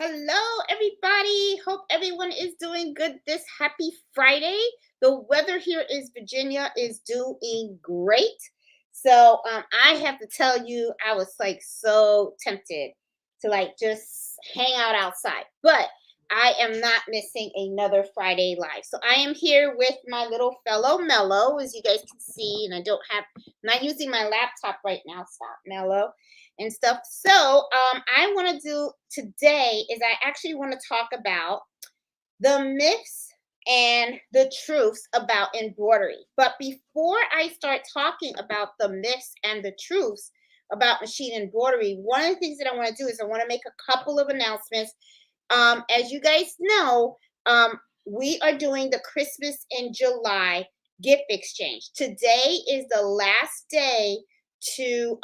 Hello, everybody. Hope everyone is doing good this happy Friday. The weather here is Virginia is doing great. I have to tell you, I was like so tempted to like just hang out outside, but I am not missing another Friday live. So I am here with my little fellow Mellow, as you guys can see, and I'm not using my laptop right now. Stop, Mellow and stuff. I want to do today is I actually want to talk about the myths and the truths about embroidery. But before I start talking about the myths and the truths about machine embroidery, one of the things that I want to do is I want to make a couple of announcements. As you guys know, we are doing the Christmas in July gift exchange. Today is the last day to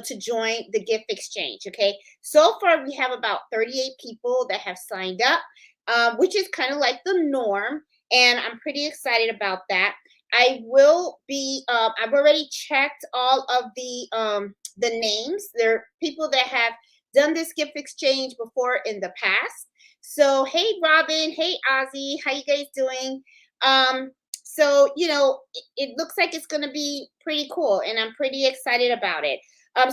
to join the gift exchange. Okay, so far we have about 38 people that have signed up, which is kind of like the norm, and I'm pretty excited about that. I will be. I've already checked all of the names. There are people that have done this gift exchange before in the past. So hey Robin, hey Ozzy, how you guys doing? It looks like it's gonna be pretty cool, and I'm pretty excited about it.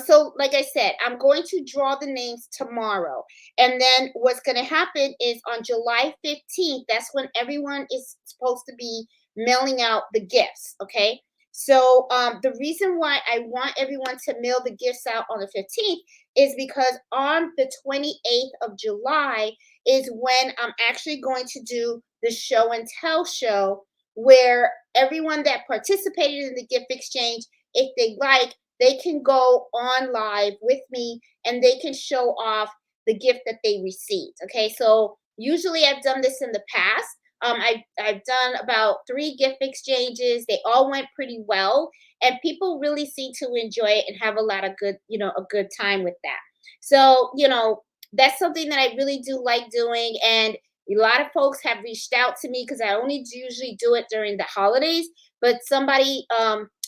So like I said, I'm going to draw the names tomorrow. And then what's going to happen is on July 15th, that's when everyone is supposed to be mailing out the gifts. Okay. The reason why I want everyone to mail the gifts out on the 15th is because on the 28th of July is when I'm actually going to do the show and tell show where everyone that participated in the gift exchange, if they like, they can go on live with me and they can show off the gift that they received. Okay, so usually I've done this in the past. I've done about 3 gift exchanges. They all went pretty well, and people really seem to enjoy it and have a lot of a good time with that. That's something that I really do like doing, and a lot of folks have reached out to me because I only usually do it during the holidays. But somebody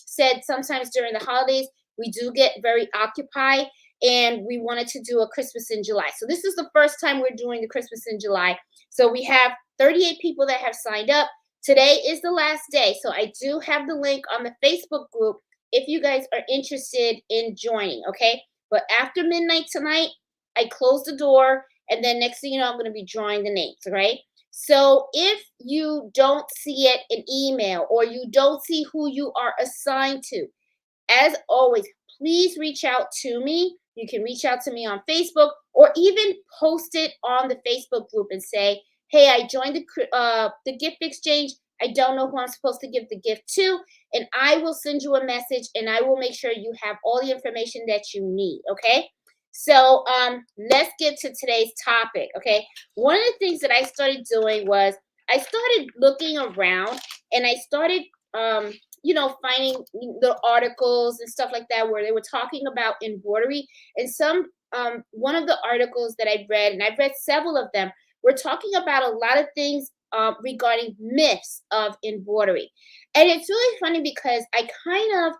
said sometimes during the holidays we do get very occupied, and we wanted to do a Christmas in July. So this is the first time we're doing the Christmas in July. So we have 38 people that have signed up. Today is the last day. So I do have the link on the Facebook group if you guys are interested in joining, okay? But after midnight tonight, I close the door, and then next thing you know, I'm going to be drawing the names, right? So if you don't see it in email or you don't see who you are assigned to, as always, please reach out to me. You can reach out to me on Facebook or even post it on the Facebook group and say, "Hey, I joined the gift exchange. I don't know who I'm supposed to give the gift to," and I will send you a message and I will make sure you have all the information that you need. Okay. Let's get to today's topic. Okay. One of the things that I started doing was I started looking around and I started finding the articles and stuff like that where they were talking about embroidery. And one of the articles that I read, and I've read several of them, were talking about a lot of things regarding myths of embroidery. And it's really funny because I kind of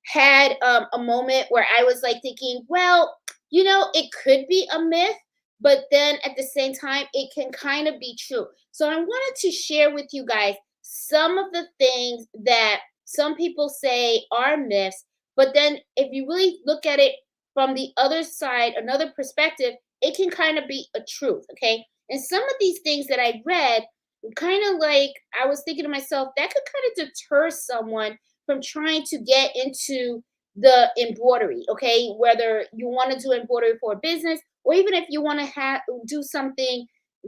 had a moment where I was like thinking, well, it could be a myth, but then at the same time, it can kind of be true. So I wanted to share with you guys some of the things that some people say are myths, but then if you really look at it from the other side, another perspective, it can kind of be a truth, okay? And some of these things that I read, kind of like I was thinking to myself, that could kind of deter someone from trying to get into the embroidery, okay? Whether you want to do embroidery for a business or even if you want to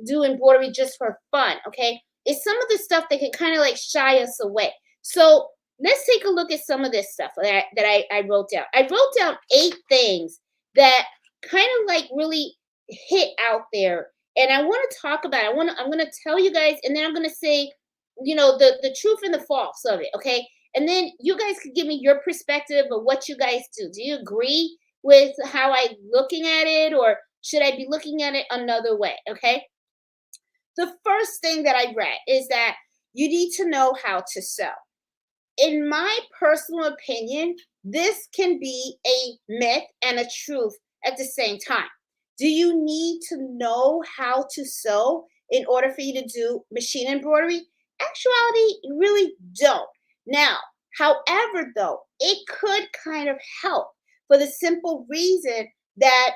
do embroidery just for fun, okay? It's some of the stuff that can kind of like shy us away. So let's take a look at some of this stuff that I wrote down. I wrote down 8 things that kind of like really hit out there, and I want to talk about. I'm going to tell you guys, and then I'm going to say, the truth and the false of it. Okay, and then you guys could give me your perspective of what you guys do. Do you agree with how I'm looking at it, or should I be looking at it another way? Okay. The first thing that I read is that you need to know how to sew. In my personal opinion, this can be a myth and a truth at the same time. Do you need to know how to sew in order for you to do machine embroidery? Actuality, you really don't. Now, however, though, it could kind of help for the simple reason that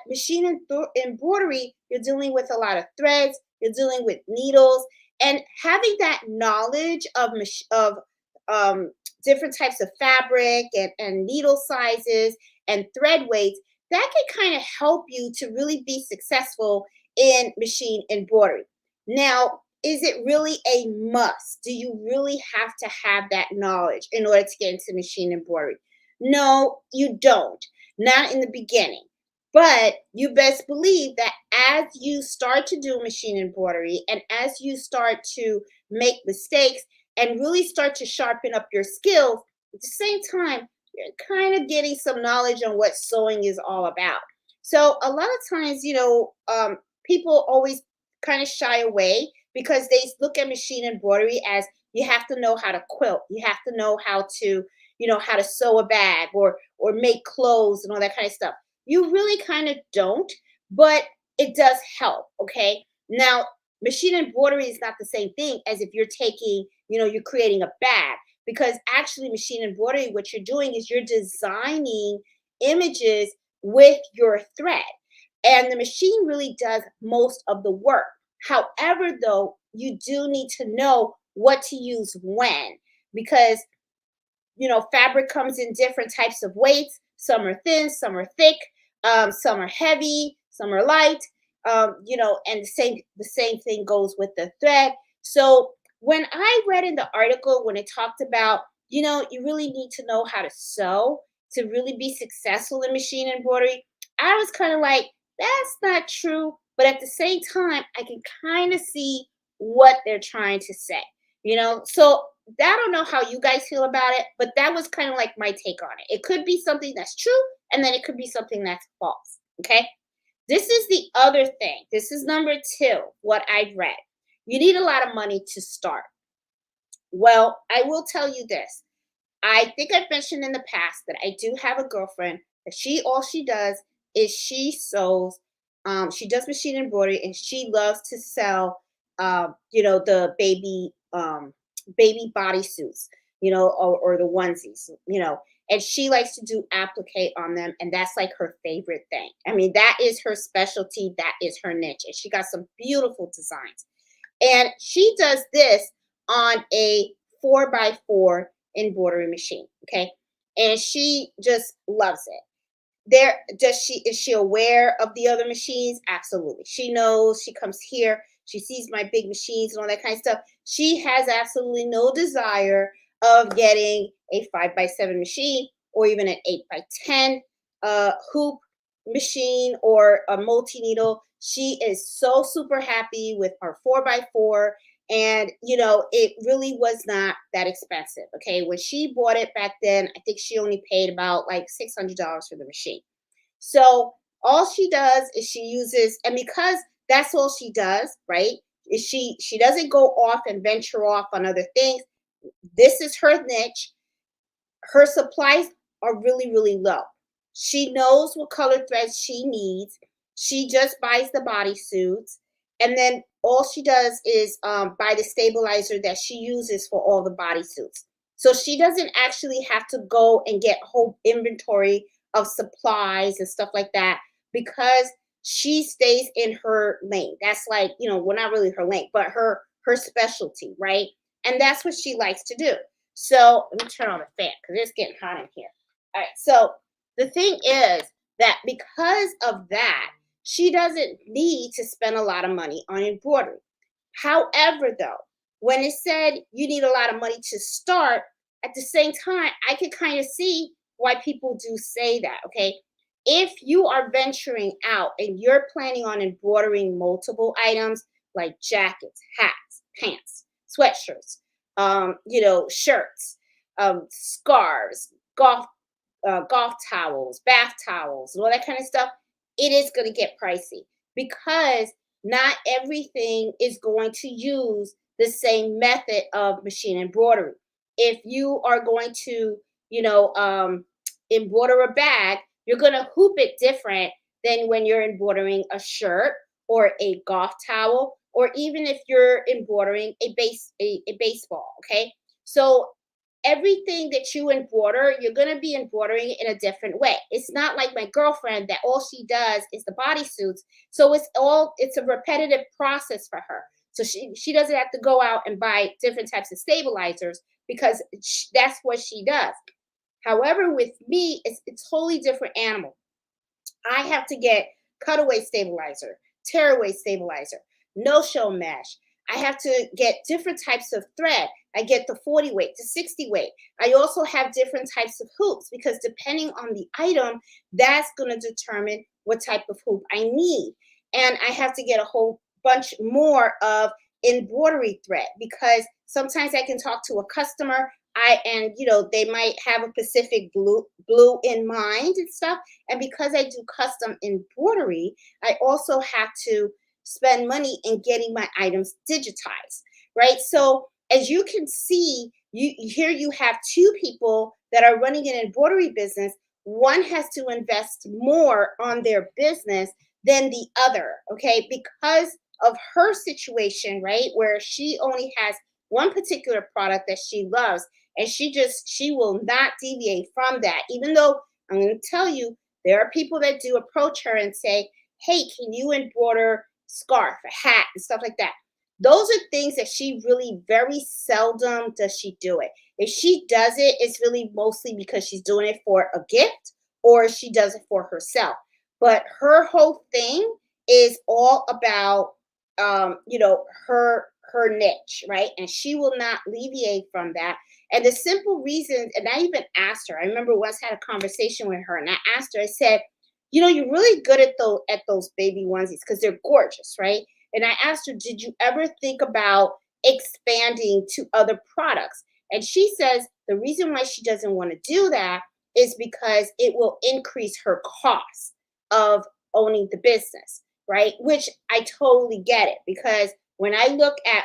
embroidery, you're dealing with a lot of threads, you're dealing with needles, and having that knowledge of um, different types of fabric and needle sizes and thread weights, that can kind of help you to really be successful in machine embroidery. Now, is it really a must? Do you really have to have that knowledge in order to get into machine embroidery? No, you don't. Not in the beginning. But you best believe that as you start to do machine embroidery and as you start to make mistakes and really start to sharpen up your skills, at the same time, you're kind of getting some knowledge on what sewing is all about. So a lot of times, people always kind of shy away because they look at machine embroidery as you have to know how to quilt, you have to know how to, how to sew a bag or make clothes and all that kind of stuff. You really kind of don't, but it does help. Okay. Now, machine embroidery is not the same thing as if you're taking, you're creating a bag, because actually machine embroidery, what you're doing is you're designing images with your thread, and the machine really does most of the work. However, though, you do need to know what to use when, because fabric comes in different types of weights. Some are thin, some are thick, some are heavy, some are light. And the same thing goes with the thread. So when I read in the article when it talked about, you really need to know how to sew to really be successful in machine embroidery, I was kind of like, that's not true. But at the same time, I can kind of see what they're trying to say. So I don't know how you guys feel about it, but that was kind of like my take on it. It could be something that's true, and then it could be something that's false. Okay. This is the other thing. This is number two, what I've read. You need a lot of money to start. Well, I will tell you this. I think I've mentioned in the past that I do have a girlfriend that all she does is she sews. She does machine embroidery, and she loves to sell, the baby bodysuits, or the onesies, and she likes to do applique on them, and that's like her favorite thing. I mean, that is her specialty, that is her niche, and she got some beautiful designs. And she does this on a 4x4 embroidery machine. Okay. And she just loves it. Is she aware of the other machines? Absolutely. She knows. She comes here, she sees my big machines and all that kind of stuff. She has absolutely no desire of getting a 5x7 machine or even an 8x10 hoop machine or a multi needle. She is so super happy with our 4x4. And it really was not that expensive. Okay, when she bought it back then, I think she only paid about like $600 for the machine. So all she does is she uses, and because that's all she does, right? Is she doesn't go off and venture off on other things. This is her niche. Her supplies are really, really low. She knows what color threads she needs. She just buys the bodysuits. And then all she does is buy the stabilizer that she uses for all the bodysuits. So she doesn't actually have to go and get whole inventory of supplies and stuff like that, because she stays in her lane. That's like, well, not really her lane, but her specialty, right? And that's what she likes to do. So let me turn on the fan because it's getting hot in here. All right. So the thing is that because of that, she doesn't need to spend a lot of money on embroidery. However, though, when it said you need a lot of money to start, at the same time, I can kind of see why people do say that. Okay. If you are venturing out and you're planning on embroidering multiple items like jackets, hats, pants, sweatshirts, shirts, scarves, golf towels, bath towels, and all that kind of stuff, it is going to get pricey because not everything is going to use the same method of machine embroidery. If you are going to, embroider a bag, you're going to hoop it different than when you're embroidering a shirt or a golf towel, or even if you're embroidering a baseball. Okay. So everything that you embroider, you're going to be embroidering it in a different way. It's not like my girlfriend that all she does is the bodysuits. So it's a repetitive process for her. So she doesn't have to go out and buy different types of stabilizers because that's what she does. However, with me, it's a totally different animal. I have to get cutaway stabilizer, tearaway stabilizer, no-show mesh. I have to get different types of thread. I get the 40 weight, the 60 weight. I also have different types of hoops because depending on the item, that's going to determine what type of hoop I need. And I have to get a whole bunch more of embroidery thread because sometimes I can talk to a customer and they might have a specific blue in mind and stuff, and because I do custom embroidery, I also have to spend money in getting my items digitized, right? So as you can see, here you have two people that are running an embroidery business. One has to invest more on their business than the other, okay? Because of her situation, right? Where she only has one particular product that she loves, and she will not deviate from that. Even though I'm going to tell you, there are people that do approach her and say, hey, can you embroider scarf, a hat, and stuff like that? Those are things that she really very seldom does she do it. If she does it, it's really mostly because she's doing it for a gift or she does it for herself. But her whole thing is all about her niche, right? And she will not deviate from that. And the simple reason, and I even asked her, I remember once had a conversation with her, and I asked her, I said, you're really good at those baby onesies because they're gorgeous, right? And I asked her, did you ever think about expanding to other products? And she says the reason why she doesn't want to do that is because it will increase her cost of owning the business, right? Which I totally get it, because when I look at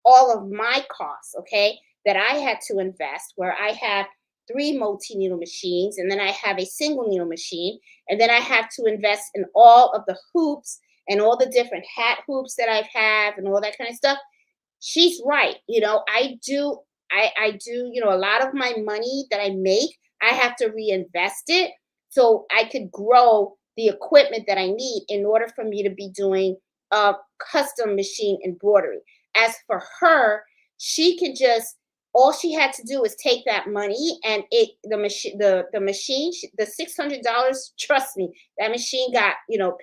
all of my costs, okay, that I had to invest, where I have 3 multi-needle machines, and then I have a single needle machine, and then I have to invest in all of the hoops and all the different hat hoops that I have and all that kind of stuff. She's right. I do, a lot of my money that I make, I have to reinvest it so I could grow the equipment that I need in order for me to be doing custom machine embroidery. As for her, she can just all she had to do is take that money, and the machine, the $600, trust me, that machine got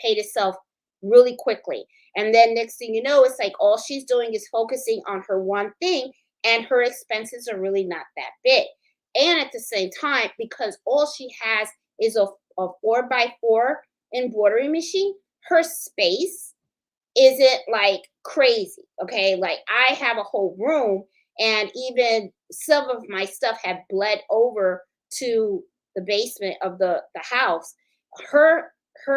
paid itself really quickly. And then next thing you know, it's like all she's doing is focusing on her one thing, and her expenses are really not that big. And at the same time, because all she has is a 4x4 embroidery machine, her space isn't like crazy. Okay. Like I have a whole room, and even some of my stuff have bled over to the basement of the house. Her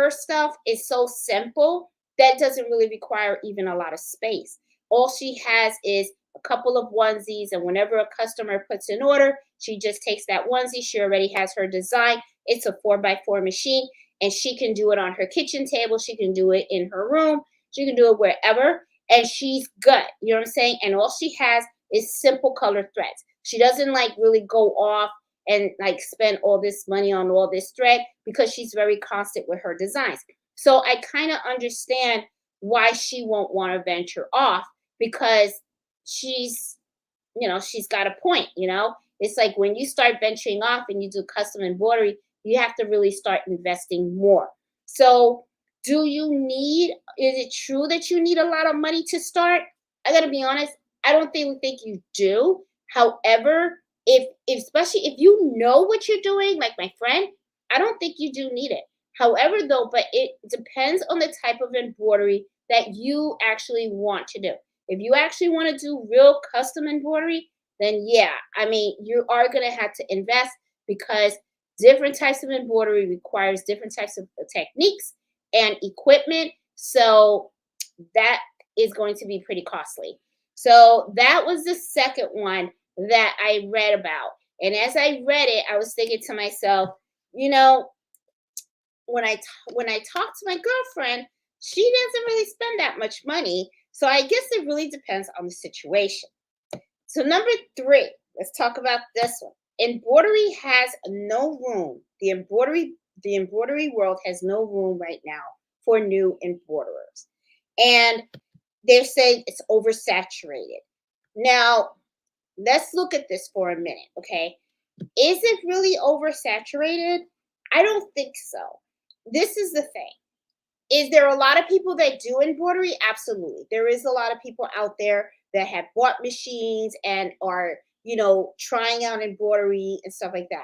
stuff is so simple that doesn't really require even a lot of space. All she has is a couple of onesies, and whenever a customer puts an order, she just takes that onesie. She already has her design. It's a 4x4 machine, and she can do it on her kitchen table. She can do it in her room. She can do it wherever, and she's good. You know what I'm saying? And all she has is simple color threads. She doesn't like really go off and like spend all this money on all this thread because she's very constant with her designs. So I kind of understand why she won't want to venture off, because she's she's got a point. It's like when you start venturing off and you do custom embroidery, you have to really start investing more. So is it true that you need a lot of money to start? I gotta be honest, I don't think you do. However, if especially if you know what you're doing, like my friend, I don't think you do need it. However, though, but it depends on the type of embroidery that you actually want to do. If you actually want to do real custom embroidery, then yeah, I mean, you are going to have to invest, because different types of embroidery requires different types of techniques and equipment. So that is going to be pretty costly. So that was the second one that I read about. And as I read it, I was thinking to myself, you know, when I talk to my girlfriend, she doesn't really spend that much money. So I guess it really depends on the situation. So number three, let's talk about this one. Embroidery has no room. The embroidery world has no room right now for new embroiderers. And they're saying it's oversaturated. Now, let's look at this for a minute, okay? Is it really oversaturated? I don't think so. This is the thing. Is there a lot of people that do embroidery? Absolutely. There is a lot of people out there that have bought machines and are, trying out embroidery and stuff like that.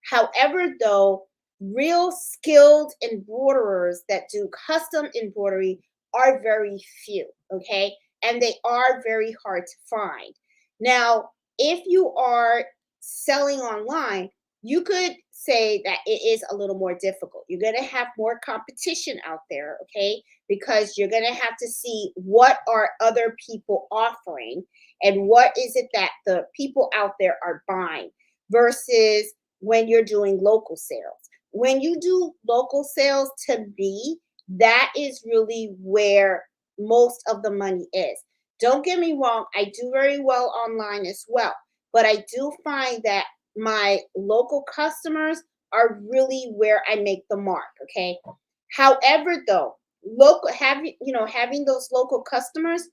However, though, real skilled embroiderers that do custom embroidery are very few, okay? And they are very hard to find. Now, if you are selling online, you could say that it is a little more difficult. You're going to have more competition out there, okay? Because you're going to have to see what are other people offering and what is it that the people out there are buying versus when you're doing local sales. When you do local sales, to me, that is really where most of the money is. Don't get me wrong, I do very well online as well, but I do find that my local customers are really where I make the mark, okay? However, though, having those local customers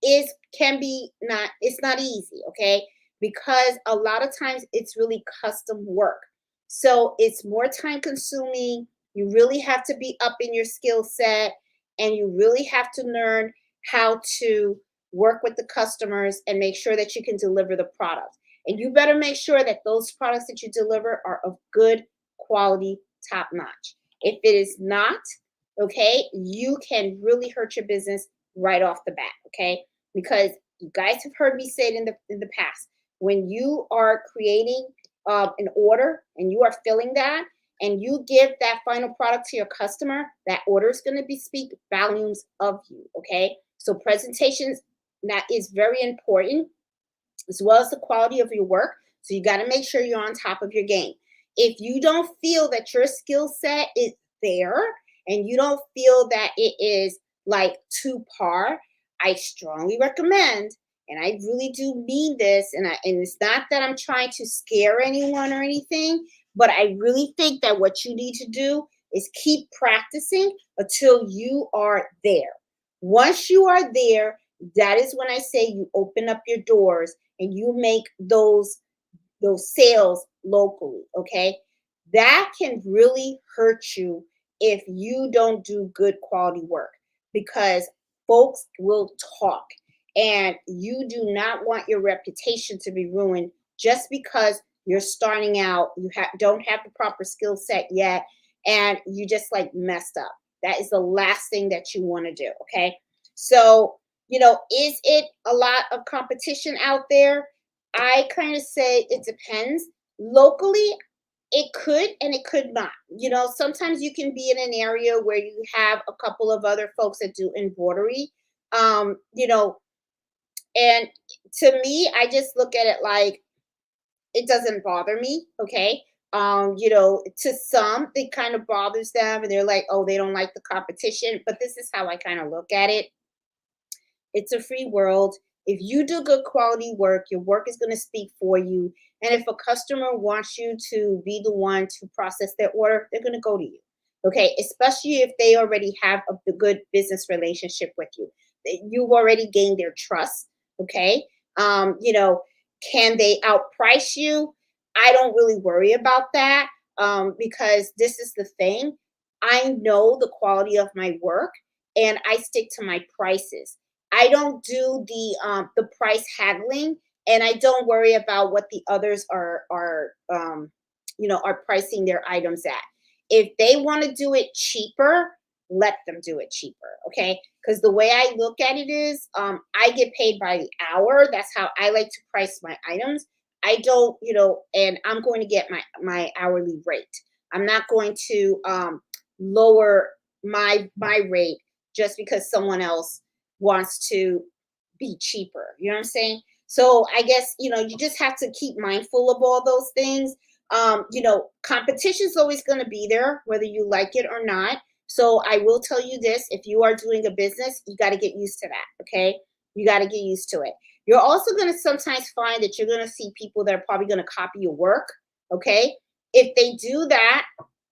is can be not it's not easy, okay? Because a lot of times it's really custom work. So it's more time consuming. You really have to be up in your skill set and you really have to learn how to work with the customers and make sure that you can deliver the product. And you better make sure that those products that you deliver are of good quality, top notch. If it is not, okay, you can really hurt your business right off the bat, okay? Because you guys have heard me say it in the past. When you are creating an order and you are filling that, and you give that final product to your customer, that order is going to be speak volumes of you, okay? So presentations, that is very important, as well as the quality of your work. So you got to make sure you're on top of your game. If you don't feel that your skill set is there and you don't feel that it is like to par, I strongly recommend, and I really do mean this, and it's not that I'm trying to scare anyone or anything, but I really think that what you need to do is keep practicing until you are there. Once you are there, that is when I say you open up your doors and you make those sales locally, okay? That can really hurt you if you don't do good quality work because folks will talk and you do not want your reputation to be ruined just because you're starting out, don't have the proper skill set yet, and you just like messed up. That is the last thing that you want to do, okay? So, is it a lot of competition out there? I kind of say it depends. Locally, it could and it could not. Sometimes you can be in an area where you have a couple of other folks that do embroidery. Um, you know, and to me, I just look at it like it doesn't bother me, okay? To some, it kind of bothers them and they're like, oh, they don't like the competition. But this is how I kind of look at it. It's a free world. If you do good quality work, your work is going to speak for you. And if a customer wants you to be the one to process their order, they're going to go to you. Okay. Especially if they already have a good business relationship with you. You've already gained their trust. Okay. Can they outprice you? I don't really worry about that because this is the thing. I know the quality of my work and I stick to my prices. I don't do the price haggling, and I don't worry about what the others are pricing their items at. If they want to do it cheaper, let them do it cheaper, okay? Because the way I look at it is, I get paid by the hour. That's how I like to price my items. I don't, and I'm going to get my hourly rate. I'm not going to lower my rate just because someone else wants to be cheaper. You know what I'm saying? So I guess, you just have to keep mindful of all those things. Competition is always going to be there, whether you like it or not. So I will tell you this, if you are doing a business, you got to get used to that. Okay. You got to get used to it. You're also going to sometimes find that you're going to see people that are probably going to copy your work. Okay. If they do that,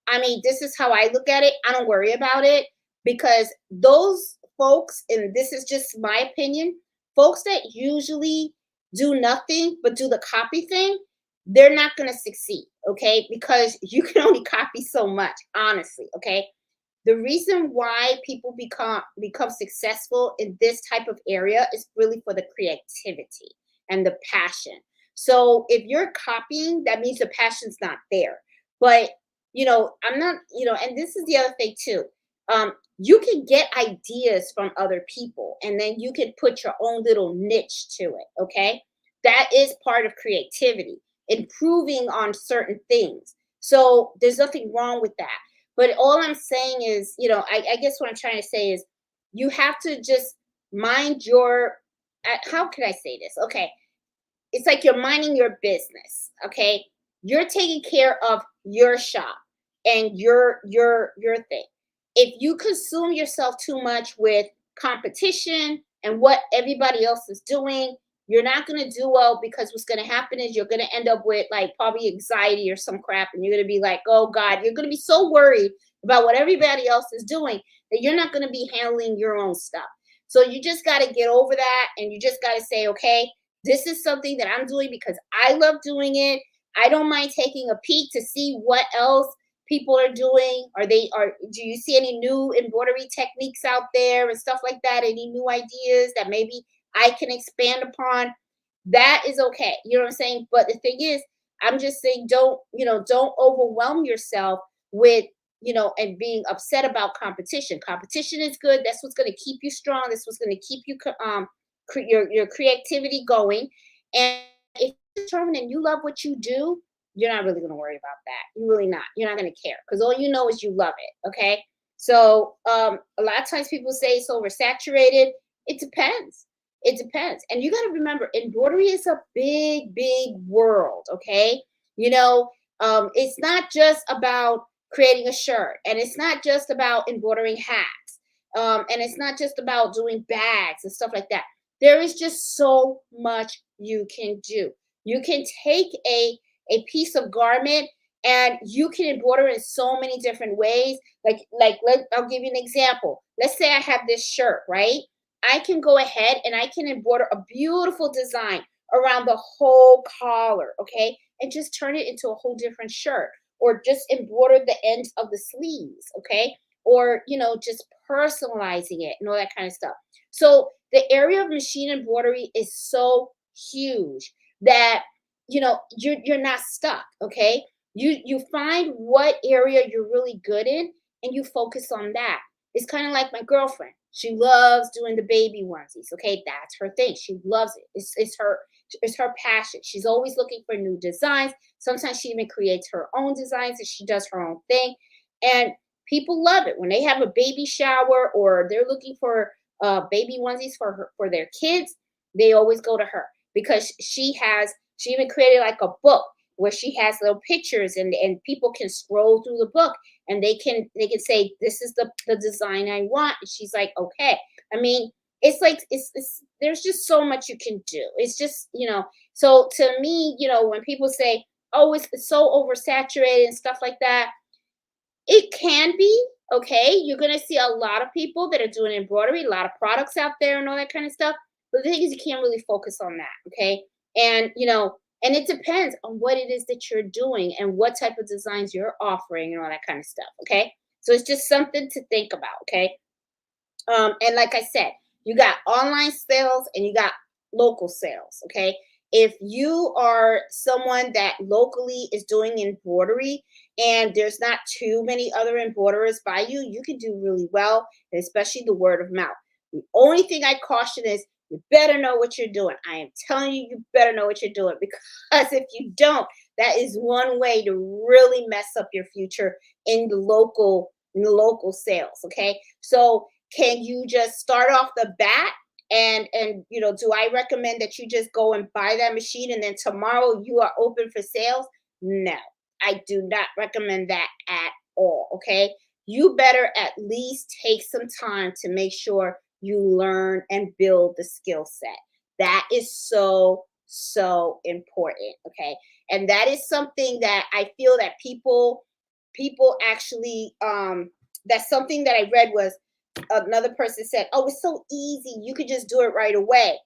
I mean, this is how I look at it. I don't worry about it because those folks, and this is just my opinion, folks that usually do nothing but do the copy thing, they're not going to succeed. Okay. Because you can only copy so much, honestly. Okay. The reason why people become successful in this type of area is really for the creativity and the passion. So if you're copying, that means the passion's not there. But I'm not, and this is the other thing too. You can get ideas from other people and then you can put your own little niche to it. Okay. That is part of creativity, improving on certain things. So there's nothing wrong with that. But all I'm saying is, I guess what I'm trying to say is you have to just mind your, how can I say this? Okay. It's like you're minding your business. Okay. You're taking care of your shop and your thing. If you consume yourself too much with competition and what everybody else is doing, you're not going to do well because what's going to happen is you're going to end up with like probably anxiety or some crap and you're going to be like, oh God, you're going to be so worried about what everybody else is doing that you're not going to be handling your own stuff. So you just got to get over that and you just got to say, okay, this is something that I'm doing because I love doing it. I don't mind taking a peek to see what else people are doing. Do you see any new embroidery techniques out there and stuff like that? Any new ideas that maybe I can expand upon? That is okay. You know what I'm saying? But the thing is, I'm just saying don't overwhelm yourself with, and being upset about competition. Competition is good. That's what's going to keep you strong. That's what's going to keep you your creativity going. And if you're determined and you love what you do, you're not really going to worry about that. You're really not. You're not going to care because all you know is you love it. Okay. So a lot of times people say it's oversaturated. It depends. It depends. And you got to remember, embroidery is a big, big world. Okay. It's not just about creating a shirt and it's not just about embroidering hats. And it's not just about doing bags and stuff like that. There is just so much you can do. You can take a piece of garment and you can embroider in so many different ways. I'll give you an example. Let's say I have this shirt, right? I can go ahead and I can embroider a beautiful design around the whole collar, okay? And just turn it into a whole different shirt or just embroider the ends of the sleeves, okay? Or, just personalizing it and all that kind of stuff. So the area of machine embroidery is so huge that you're not stuck. Okay, you find what area you're really good in and you focus on that. It's kind of like my girlfriend. She loves doing the baby onesies. Okay, that's her thing. She loves it. It's her passion. She's always looking for new designs. Sometimes she even creates her own designs and she does her own thing. And people love it when they have a baby shower or they're looking for baby onesies for their kids. They always go to her because she even created like a book where she has little pictures and people can scroll through the book and they can say this is the design I want, and she's like, okay. I mean, it's like it's there's just so much you can do. It's just, so to me, when people say, oh, it's so oversaturated and stuff like that, it can be. Okay, you're gonna see a lot of people that are doing embroidery, a lot of products out there and all that kind of stuff. But the thing is, you can't really focus on that. Okay, and and it depends on what it is that you're doing and what type of designs you're offering and all that kind of stuff. Okay, so it's just something to think about. Okay, and like I said, you got online sales and you got local sales. Okay. If you are someone that locally is doing embroidery and there's not too many other embroiderers by you, you can do really well, especially the word of mouth. The only thing I caution is you better know what you're doing. I am telling you, you better know what you're doing because if you don't, that is one way to really mess up your future in the local sales. Okay. So can you just start off the bat and do I recommend that you just go and buy that machine and then tomorrow you are open for sales? No. I do not recommend that at all. Okay. You better at least take some time to make sure you learn and build the skill set. That is so, so important. Okay. And that is something that I feel that people actually that's something that I read was another person said, "Oh, it's so easy. You could just do it right away."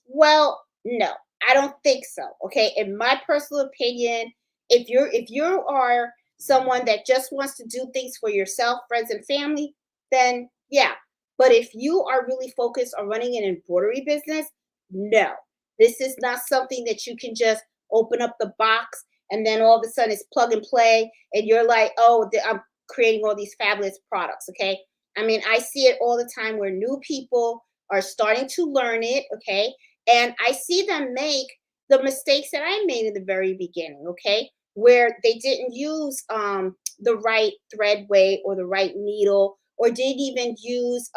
Well, no, I don't think so. Okay. In my personal opinion, if you are someone that just wants to do things for yourself, friends, and family, then yeah. But if you are really focused on running an embroidery business, no. This is not something that you can just open up the box and then all of a sudden it's plug and play and you're like, oh, I'm creating all these fabulous products. Okay. I mean, I see it all the time where new people are starting to learn it. Okay, and I see them make the mistakes that I made in the very beginning, okay? Where they didn't use the right thread weight or the right needle, or didn't even use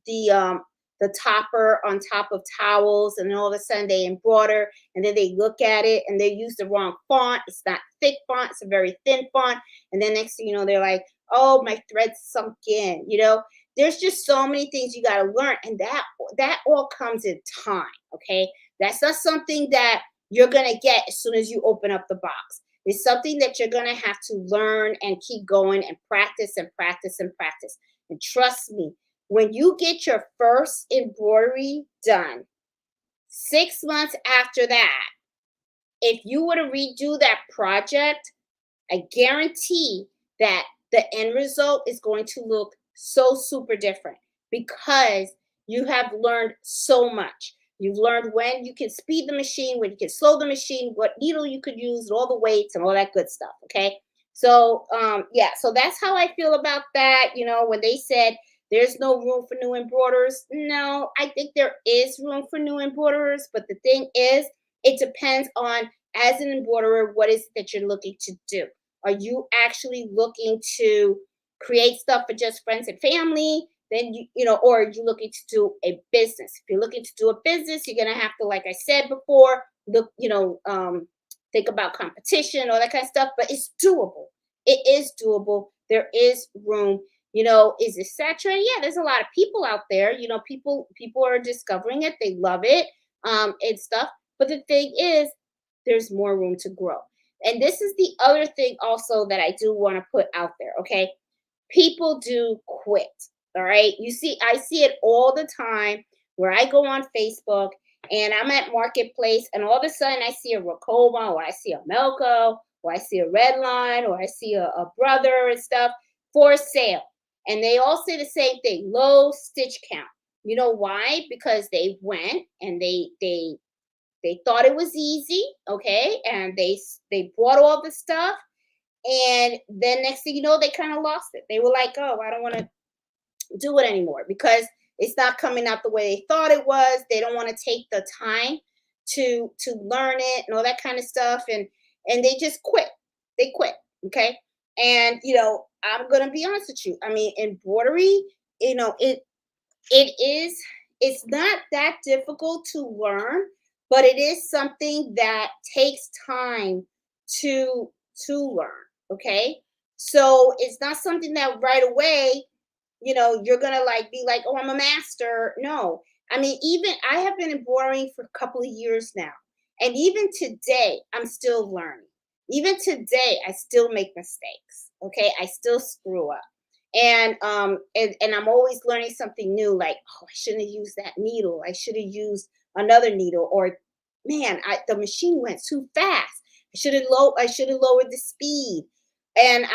the um, the topper on top of towels, and then all of a sudden they embroider, and then they look at it and they use the wrong font. It's not thick font; it's a very thin font. And then next thing you know, they're like, "Oh, my thread sunk in," you know. There's just so many things you got to learn, and that all comes in time. Okay, that's not something that you're gonna get as soon as you open up the box. It's something that you're gonna have to learn and keep going and practice and practice and practice. And trust me, when you get your first embroidery done, 6 months after that, if you were to redo that project, I guarantee that the end result is going to look so super different because you have learned so much. You've learned when you can speed the machine, when you can slow the machine, what needle you could use, and all the weights and all that good stuff. Okay. So yeah, so that's how I feel about that. You know, when they said there's no room for new embroiderers, no, I think there is room for new embroiderers, but the thing is, it depends on as an embroiderer, what is it that you're looking to do? Are you actually looking to create stuff for just friends and family? Then you know, or are you looking to do a business? If you're looking to do a business, you're gonna have to, like I said before, look, think about competition, all that kind of stuff. But it's doable. It is doable. There is room. You know, is it saturated? Yeah, there's a lot of people out there. You know, people are discovering it. They love it, and stuff. But the thing is, there's more room to grow. And this is the other thing also that I do want to put out there, okay? People do quit, all right? I see it all the time where I go on Facebook and I'm at Marketplace and all of a sudden I see a Racoma or I see a Melco or I see a Redline or I see a Brother and stuff for sale. And they all say the same thing, low stitch count. You know why? Because they went and they thought it was easy, okay, and they bought all the stuff, and then next thing you know, they kind of lost it. They were like, "Oh, I don't want to do it anymore because it's not coming out the way they thought it was. They don't want to take the time to learn it and all that kind of stuff, and they just quit. They quit, okay." And I'm gonna be honest with you. I mean, embroidery, it is it's not that difficult to learn, but it is something that takes time to learn, okay? So it's not something that right away, you're gonna like be like, oh, I'm a master. No. I mean, even I have been embroidering for a couple of years now. And even today, I'm still learning. Even today, I still make mistakes. Okay. I still screw up. And I'm always learning something new, like, oh, I shouldn't have used that needle. I should have used another needle, or man, the machine went too fast. I should have lowered the speed. And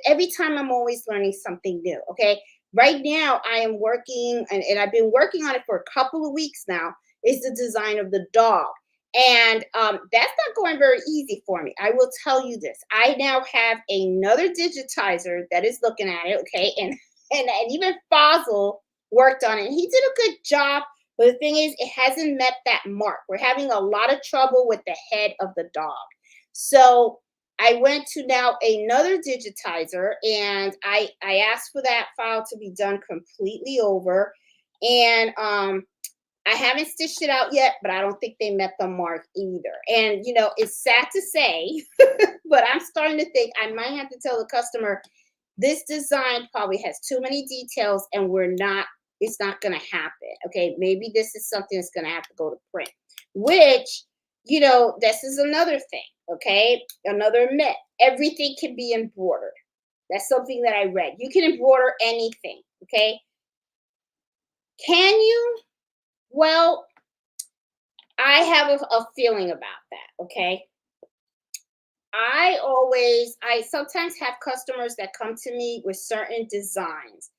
every time I'm always learning something new. Okay. Right now I am working, and I've been working on it for a couple of weeks now, is the design of the dog. And that's not going very easy for me. I will tell you this. I now have another digitizer that is looking at it, okay? And even Fossil worked on it. And he did a good job, but the thing is, it hasn't met that mark. We're having a lot of trouble with the head of the dog. So I went to now another digitizer, and I asked for that file to be done completely over. And I haven't stitched it out yet, but I don't think they met the mark either. And it's sad to say, but I'm starting to think I might have to tell the customer this design probably has too many details and it's not going to happen. Okay, maybe this is something that's going to have to go to print, which, this is another thing. Okay, another myth. Everything can be embroidered. That's something that I read. You can embroider anything. Okay, can you? Well, I have a feeling about that. Okay, I sometimes have customers that come to me with certain designs,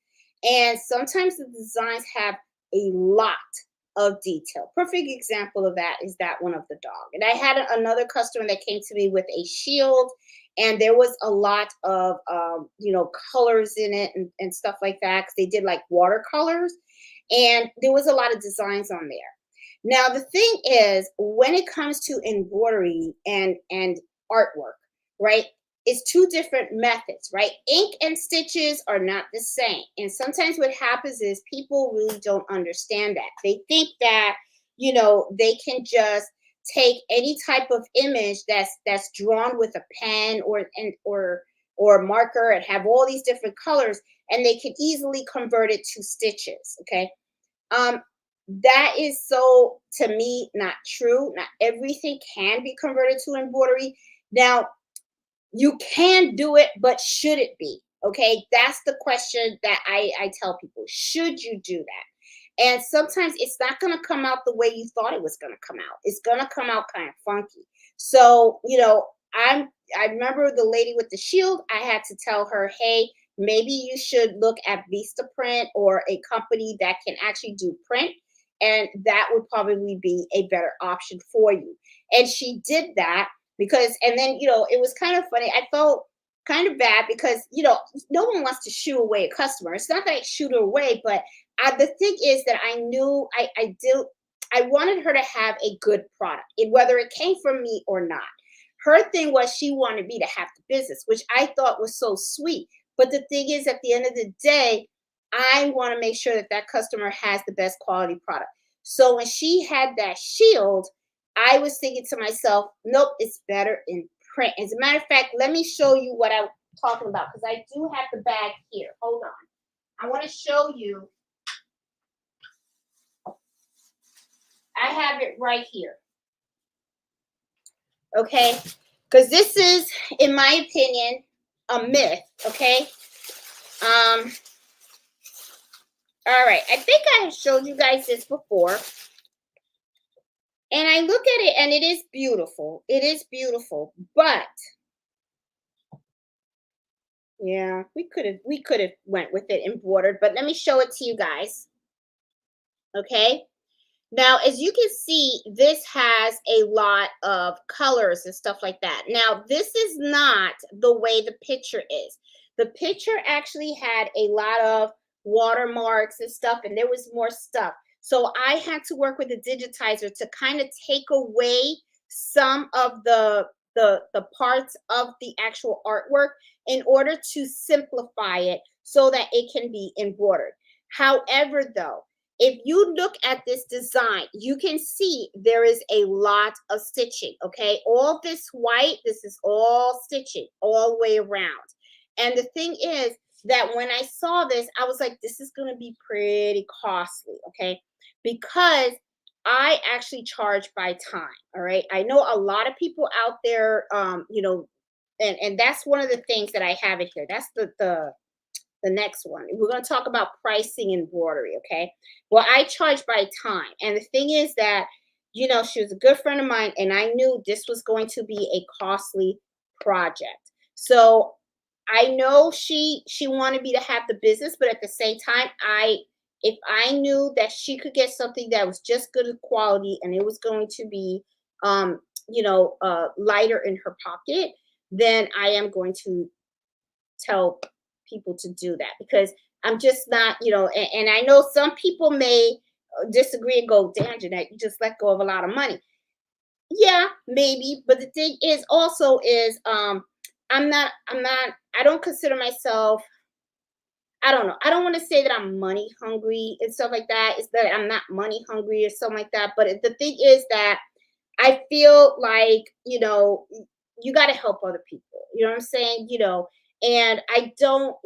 and sometimes the designs have a lot of detail. Perfect example of that is that one of the dog. And I had another customer that came to me with a shield, and there was a lot of colors in it and stuff like that, because they did like watercolors, and there was a lot of designs on there. Now the thing is, when it comes to embroidery and artwork, right? It's two different methods, right? Ink and stitches are not the same. And sometimes what happens is people really don't understand that. They think that, they can just take any type of image that's drawn with a pen or marker and have all these different colors, and they can easily convert it to stitches. Okay. Um, that is, so to me, not true. Not everything can be converted to embroidery. Now, you can do it, but should it be? Okay, that's the question that I tell people. Should you do that? And sometimes it's not going to come out the way you thought it was going to come out. It's going to come out kind of funky. So, I remember the lady with the shield. I had to tell her, hey, maybe you should look at Vista Print or a company that can actually do print, and that would probably be a better option for you. And she did that, because, and then, it was kind of funny. I felt kind of bad because, no one wants to shoo away a customer. It's not that I shoot her away, but the thing is that I knew I wanted her to have a good product, whether it came from me or not. Her thing was she wanted me to have the business, which I thought was so sweet. But the thing is, at the end of the day, I want to make sure that that customer has the best quality product. So when she had that shield, I was thinking to myself, nope, it's better in print. As a matter of fact, let me show you what I'm talking about, because I do have the bag here. Hold on. I want to show you. I have it right here. Okay? Because this is, in my opinion, a myth. Okay? All right. I think I have showed you guys this before. And I look at it and it is beautiful. It is beautiful. But yeah, we could have went with it embroidered, but let me show it to you guys. Okay? Now, as you can see, this has a lot of colors and stuff like that. Now, this is not the way the picture is. The picture actually had a lot of watermarks and stuff, and there was more stuff. So I had to work with a digitizer to kind of take away some of the parts of the actual artwork in order to simplify it so that it can be embroidered. However, though, if you look at this design, you can see there is a lot of stitching. Okay, all this white, this is all stitching all the way around. And the thing is that when I saw this, I was like, this is going to be pretty costly. Okay, because I actually charge by time. All right, I know a lot of people out there, and that's one of the things that I have it here. That's the next one. We're going to talk about pricing embroidery, okay? Well, I charge by time. And the thing is that, she was a good friend of mine, and I knew this was going to be a costly project. So I know she wanted me to have the business, but at the same time, if I knew that she could get something that was just good quality and it was going to be lighter in her pocket, then I am going to tell people to do that, because I'm just not, and I know some people may disagree and go, damn, Jeanette, you just let go of a lot of money. Yeah, maybe. But the thing is also is I don't consider myself, I don't know. I don't want to say that I'm money hungry and stuff like that. It's that I'm not money hungry or something like that. But the thing is that I feel like, you got to help other people. You know what I'm saying? And I don't,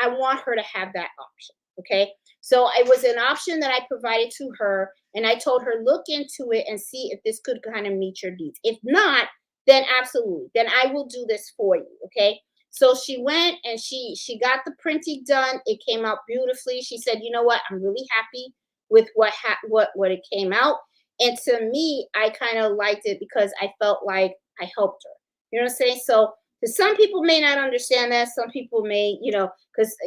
I want her to have that option. Okay. So it was an option that I provided to her. And I told her, look into it and see if this could kind of meet your needs. If not, then absolutely. Then I will do this for you. Okay. So she went and she got the printing done. It came out beautifully. She said, you know what? I'm really happy with what it came out. And to me, I kind of liked it because I felt like I helped her. You know what I'm saying? So some people may not understand that. Some people may, because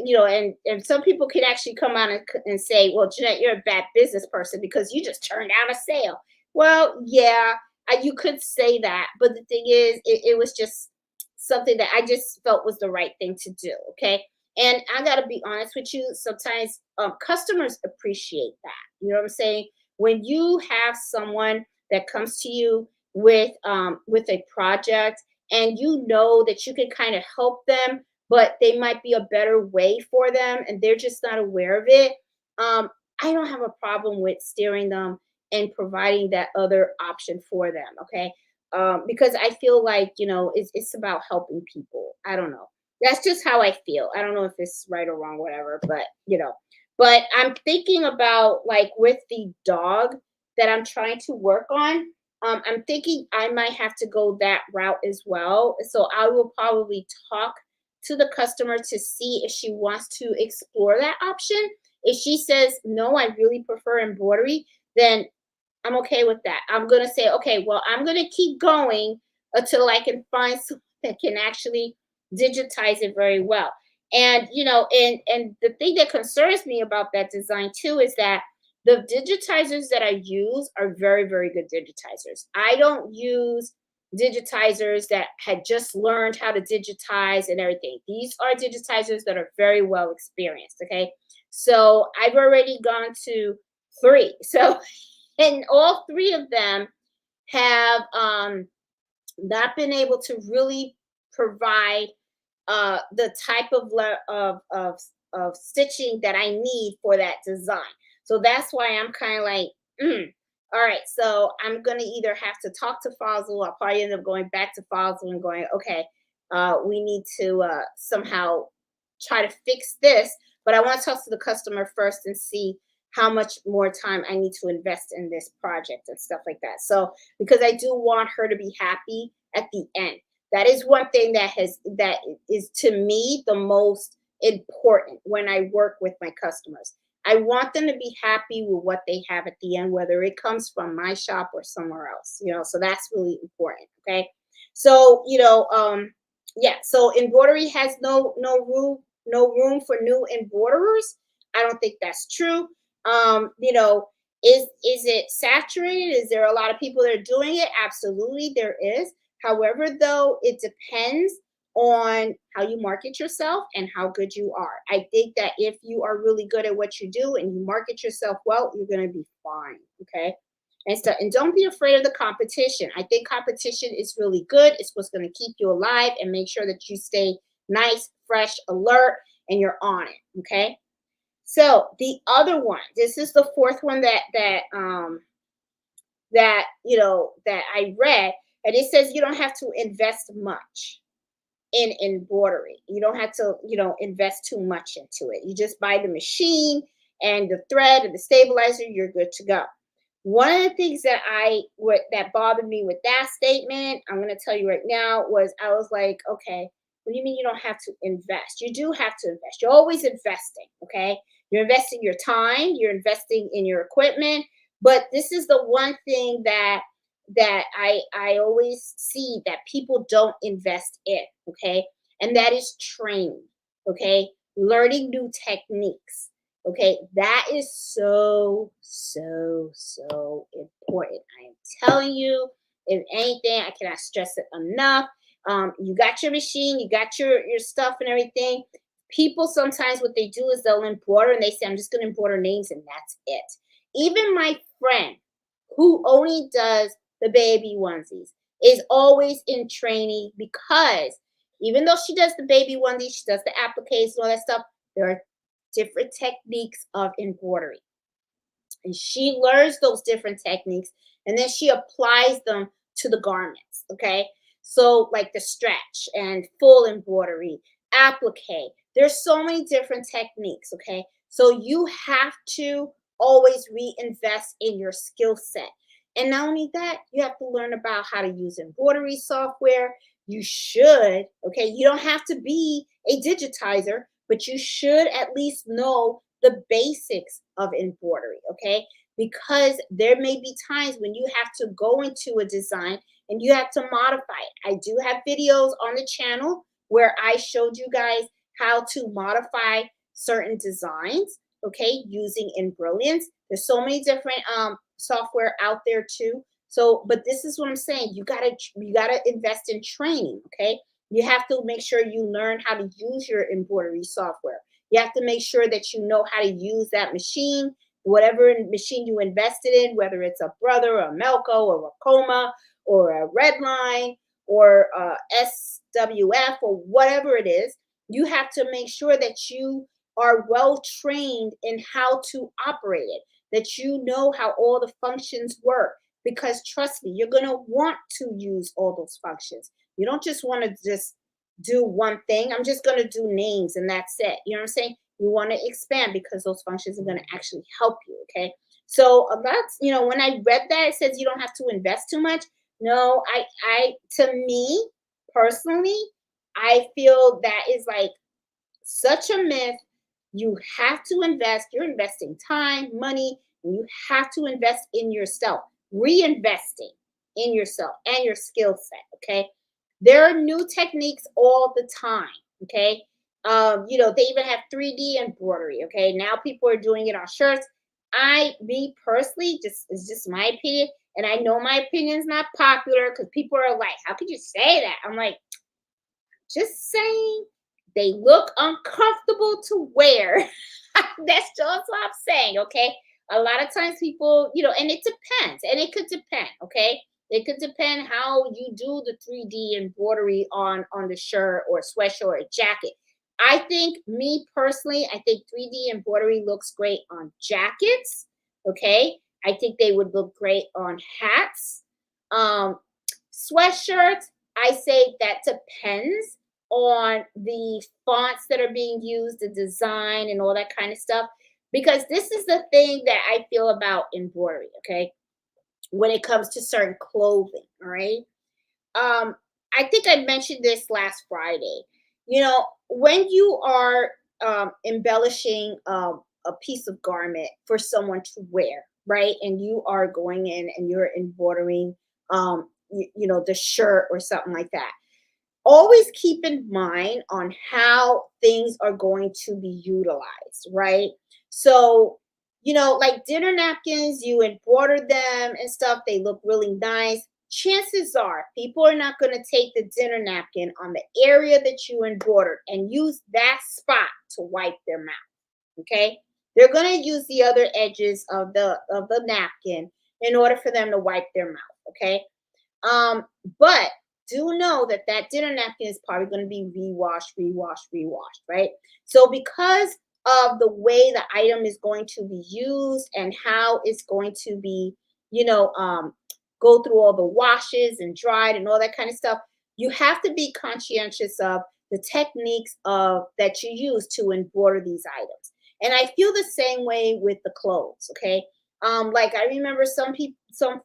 and some people could actually come out and say, "Well, Jeanette, you're a bad business person because you just turned down a sale." Well, yeah, you could say that, but the thing is, it was just something that I just felt was the right thing to do. Okay, and I got to be honest with you. Sometimes customers appreciate that. You know what I'm saying? When you have someone that comes to you with a project and you know that you can kind of help them, but they might be a better way for them and they're just not aware of it. um, I don't have a problem with steering them and providing that other option for them. Okay. Because I feel like, it's about helping people. I don't know, that's just how I feel. I don't know if it's right or wrong, whatever, but I'm thinking about, like, with the dog that I'm trying to work on. I'm thinking I might have to go that route as well. So I will probably talk to the customer to see if she wants to explore that option. If she says, no, I really prefer embroidery, then I'm okay with that. I'm going to say, okay, well, I'm going to keep going until I can find someone that can actually digitize it very well. And and the thing that concerns me about that design too is that the digitizers that I use are very, very good digitizers. I don't use digitizers that had just learned how to digitize and everything. These are digitizers that are very well experienced. Okay. So I've already gone to three. So and all three of them have not been able to really provide the type of of stitching that I need for that design. So that's why I'm kind of like, all right. So I'm gonna either have to talk to Fossil. I'll probably end up going back to Fossil and going, okay, we need to somehow try to fix this. But I want to talk to the customer first and see how much more time I need to invest in this project and stuff like that. So because I do want her to be happy at the end. That is one thing that is to me the most important when I work with my customers. I want them to be happy with what they have at the end, whether it comes from my shop or somewhere else. So that's really important. Okay. So, yeah. So embroidery has no room for new embroiderers. I don't think that's true. Is it saturated? Is there a lot of people that are doing it? Absolutely, there is. However, though, it depends on how you market yourself and how good you are. I think that if you are really good at what you do and you market yourself well, you're going to be fine. Okay. And don't be afraid of the competition. I think competition is really good. It's what's going to keep you alive and make sure that you stay nice, fresh, alert, and you're on it. Okay. So the other one, this is the fourth one that I read, and it says you don't have to invest much in embroidery. You don't have to, invest too much into it. You just buy the machine and the thread and the stabilizer, you're good to go. One of the things that bothered me with that statement, I'm going to tell you right now, was I was like, okay, what do you mean you don't have to invest? You do have to invest. You're always investing, okay? You're investing your time, you're investing in your equipment, but this is the one thing that I always see that people don't invest in, okay? And that is training, okay? Learning new techniques. Okay, that is so, so, so important. I am telling you, if anything, I cannot stress it enough. You got your machine, you got your stuff and everything. People sometimes what they do is they'll embroider and they say, I'm just gonna embroider names and that's it. Even my friend who only does the baby onesies is always in training because even though she does the baby onesies, she does the appliques and all that stuff, there are different techniques of embroidery. And she learns those different techniques and then she applies them to the garments. Okay. So, like the stretch and full embroidery, applique. There's so many different techniques. Okay. So, you have to always reinvest in your skill set. And not only that, you have to learn about how to use embroidery software. You should, okay, you don't have to be a digitizer, but you should at least know the basics of embroidery, okay? Because there may be times when you have to go into a design and you have to modify it. I do have videos on the channel where I showed you guys how to modify certain designs, okay, using Embrilliance. There's so many different software out there too. So, but this is what I'm saying. You gotta invest in training, okay? You have to make sure you learn how to use your embroidery software. You have to make sure that you know how to use that machine, whatever machine you invested in, whether it's a Brother, a Melco, or a Coma, or a Redline, or SWF, or whatever it is. You have to make sure that you are well trained in how to operate it, that you know how all the functions work. Because trust me, you're going to want to use all those functions. You don't just want to just do one thing. I'm just going to do names and that's it. You know what I'm saying? You want to expand because those functions are going to actually help you. Okay. So that's, when I read that, it says you don't have to invest too much. No, to me personally, I feel that is like such a myth. You have to invest. You're investing time, money, and you have to invest in yourself, reinvesting in yourself and your skill set. Okay. There are new techniques all the time. Okay. They even have 3D embroidery. Okay. Now people are doing it on shirts. Me personally, it's just my opinion. And I know my opinion is not popular because people are like, how could you say that? I'm like, just saying they look uncomfortable to wear. That's just what I'm saying, okay? A lot of times people, and it depends, and it could depend, okay? It could depend how you do the 3D embroidery on the shirt or sweatshirt or a jacket. I think, me personally, I think 3D embroidery looks great on jackets, okay? I think they would look great on hats. Um, Sweatshirts, I say that depends on the fonts that are being used, the design, and all that kind of stuff. Because this is the thing that I feel about embroidery, okay? When it comes to certain clothing, all right? Um, I think I mentioned this last Friday. When you are embellishing a piece of garment for someone to wear, right? And you are going in and you're embroidering, the shirt or something like that. Always keep in mind on how things are going to be utilized, right? So, like dinner napkins, you embroider them and stuff, they look really nice. Chances are people are not going to take the dinner napkin on the area that you embroidered and use that spot to wipe their mouth. Okay? They're going to use the other edges of the napkin in order for them to wipe their mouth. Okay? But do know that that dinner napkin is probably going to be rewashed, right? So because of the way the item is going to be used and how it's going to be, go through all the washes and dried and all that kind of stuff, you have to be conscientious of the techniques of that you use to embroider these items. And I feel the same way with the clothes. Okay. Like I remember some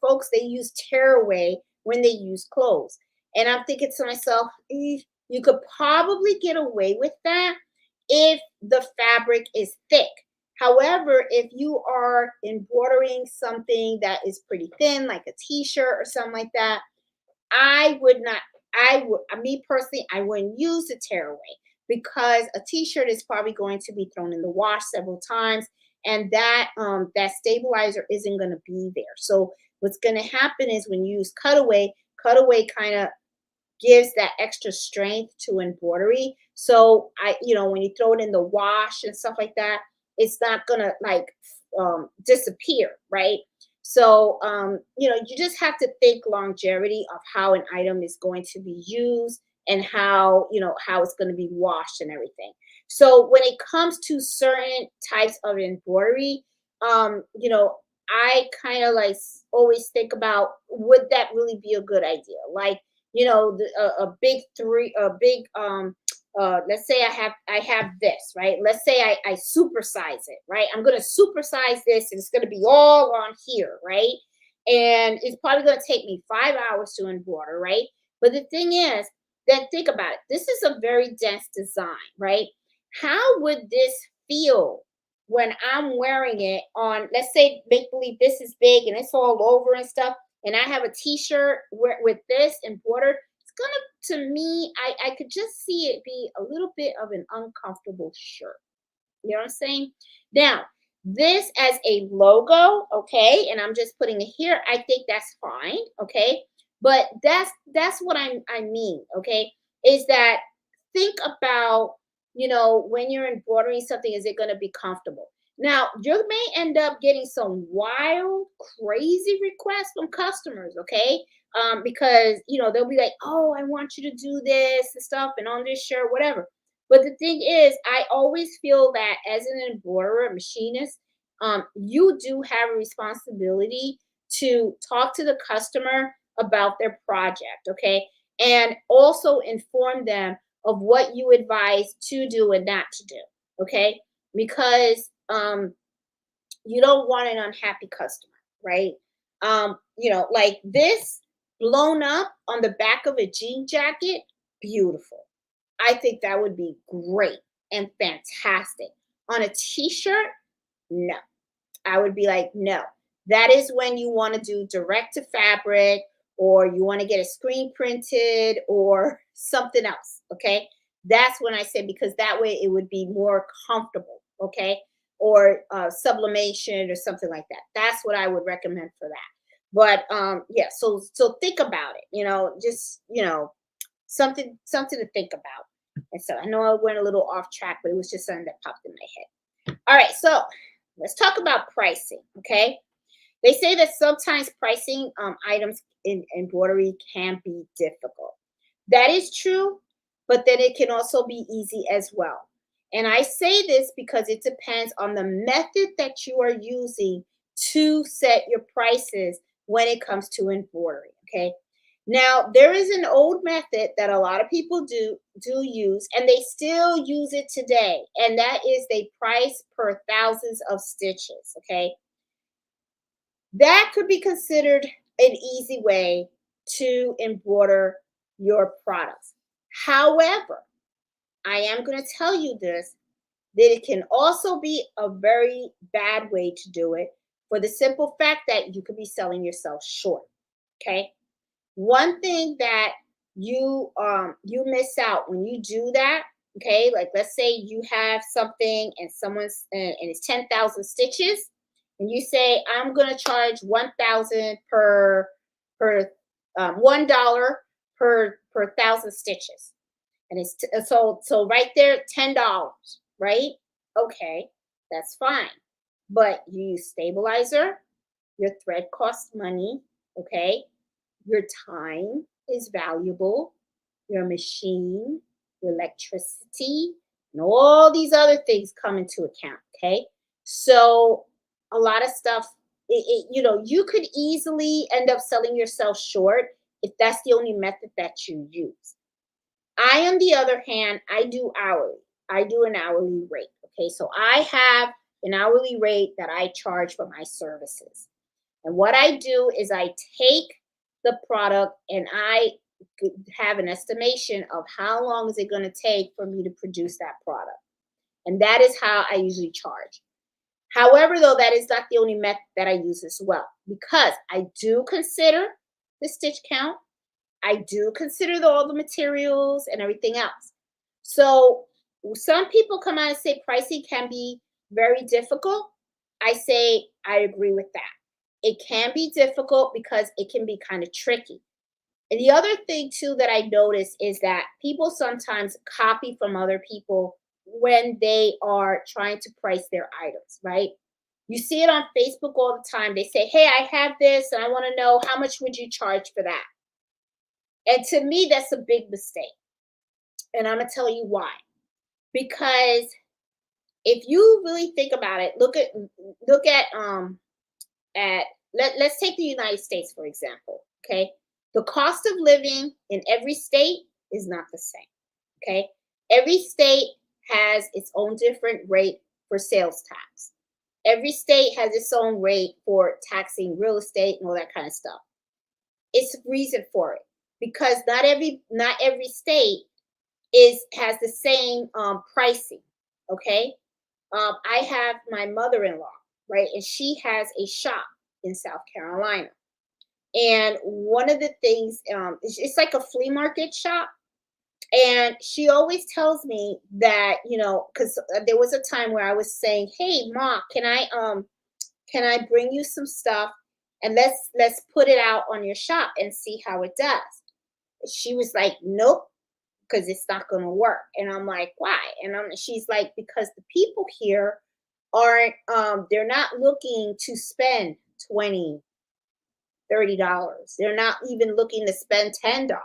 folks, they use tearaway when they use clothes. And I'm thinking to myself, you could probably get away with that if the fabric is thick. However, if you are embroidering something that is pretty thin, like a t-shirt or something like that, I would not, me personally, I wouldn't use the tearaway because a t-shirt is probably going to be thrown in the wash several times and that stabilizer isn't going to be there. So what's going to happen is when you use cutaway kind of gives that extra strength to embroidery. So when you throw it in the wash and stuff like that, it's not gonna like disappear, right? So you just have to think longevity of how an item is going to be used and how how it's going to be washed and everything. So when it comes to certain types of embroidery, I kind of like always think about, would that really be a good idea? Like, a big three, a big let's say I have this, right? Let's say I supersize it, right? I'm gonna supersize this, and it's gonna be all on here, right? And it's probably gonna take me 5 hours to embroider, right? But the thing is, then think about it. This is a very dense design, right? How would this feel when I'm wearing it on, let's say, make believe this is big and it's all over and stuff, and I have a t-shirt with this embroidered? It's gonna, to me, I could just see it be a little bit of an uncomfortable shirt. You know what I'm saying? Now, this as a logo, okay, and I'm just putting it here. I think that's fine, okay. But that's what I mean, okay, is that think about, when you're embroidering something, is it going to be comfortable? Now, you may end up getting some wild, crazy requests from customers, okay? Because they'll be like, "Oh, I want you to do this and stuff, and on this shirt, whatever." But the thing is, I always feel that as an embroiderer, machinist, you do have a responsibility to talk to the customer about their project, okay? And also inform them of what you advise to do and not to do, okay? Because you don't want an unhappy customer, right? Like this blown up on the back of a jean jacket, beautiful. I think that would be great and fantastic. On a t-shirt, no. I would be like, no. That is when you want to do direct to fabric, or you want to get a screen printed or something else. Okay. That's when I say, because that way it would be more comfortable. Okay. Or sublimation or something like that. That's what I would recommend for that. But yeah, so think about it, just something to think about. And so I know I went a little off track, but it was just something that popped in my head. All right, so let's talk about pricing. Okay, they say that sometimes pricing items in embroidery can be difficult. That is true, but then it can also be easy as well. And I say this because it depends on the method that you are using to set your prices when it comes to embroidery. Okay. Now, there is an old method that a lot of people do use, and they still use it today, and that is they price per thousands of stitches. Okay, that could be considered an easy way to embroider your products. However, I am going to tell you this, that it can also be a very bad way to do it, for the simple fact that you could be selling yourself short. Okay. One thing that you miss out when you do that, okay, like let's say you have something and and it's 10,000 stitches, and you say, I'm going to charge 1,000 per $1 per thousand stitches, and so right there, $10, right? Okay, that's fine. But you use stabilizer, your thread costs money, okay? Your time is valuable, your machine, your electricity, and all these other things come into account, okay? So a lot of stuff, you could easily end up selling yourself short if that's the only method that you use. I, on the other hand, I do hourly. I do an hourly rate. Okay. So I have an hourly rate that I charge for my services. And what I do is I take the product and I have an estimation of how long is it going to take for me to produce that product. And that is how I usually charge. However, though, that is not the only method that I use as well, because I do consider the stitch count. I do consider all the materials and everything else. So some people come out and say pricing can be very difficult. I say I agree with that. It can be difficult because it can be kind of tricky. And the other thing too that I notice is that people sometimes copy from other people when they are trying to price their items, right? You see it on Facebook all the time. They say, "Hey, I have this and I want to know how much would you charge for that?" And to me, that's a big mistake. And I'm going to tell you why. because if you really think about it, look at let's take the United States for example. Okay, the cost of living in every state is not the same. Okay, every state has its own different rate for sales tax. Every state has its own rate for taxing real estate and all that kind of stuff. It's a reason for it because not every state is has the same pricing. Okay, I have my mother-in-law, right, and she has a shop in South Carolina. And one of the things, it's like a flea market shop. And she always tells me that, because there was a time where I was saying, "Hey, Ma, can I bring you some stuff and let's put it out on your shop and see how it does?" She was like, "Nope, because it's not going to work." And I'm like, "Why?" And she's like, "Because the people here aren't they're not looking to spend 20, $30. They're not even looking to spend $10.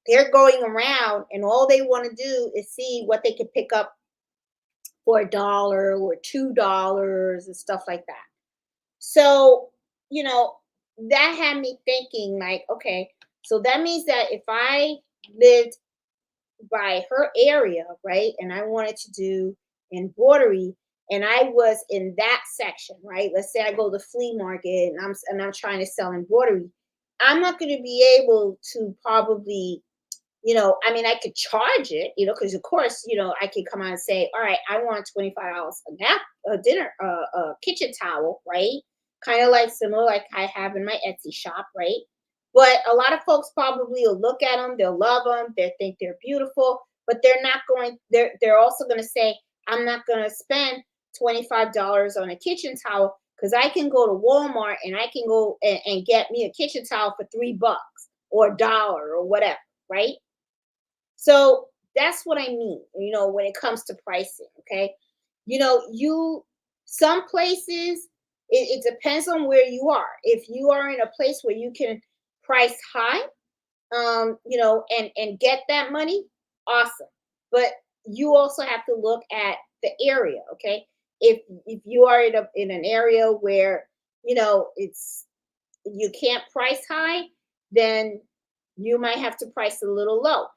They're going around and all they want to do is see what they can pick up for $1 or $2 and stuff like that." So, you know, that had me thinking like, okay, so that means that if I lived by her area, right, and I wanted to do embroidery and I was in that section, right? Let's say I go to the flea market and I'm trying to sell embroidery. I'm not going to be able to probably, I mean, I could charge it, because of course, I can come out and say, all right, I want $25 a dinner, a kitchen towel, right? Kind of like similar, like I have in my Etsy shop, right? But a lot of folks probably will look at them, they'll love them, they think they're beautiful, but they're also going to say, I'm not going to spend $25 on a kitchen towel because I can go to Walmart and I can go and get me a kitchen towel for $3 or $1 or whatever, right? So that's what I mean, when it comes to pricing. Okay. You, some places, it depends on where you are. If you are in a place where you can price high, and get that money, awesome. But you also have to look at the area. Okay. If you are in an area where, it's you can't price high, then you might have to price a little low.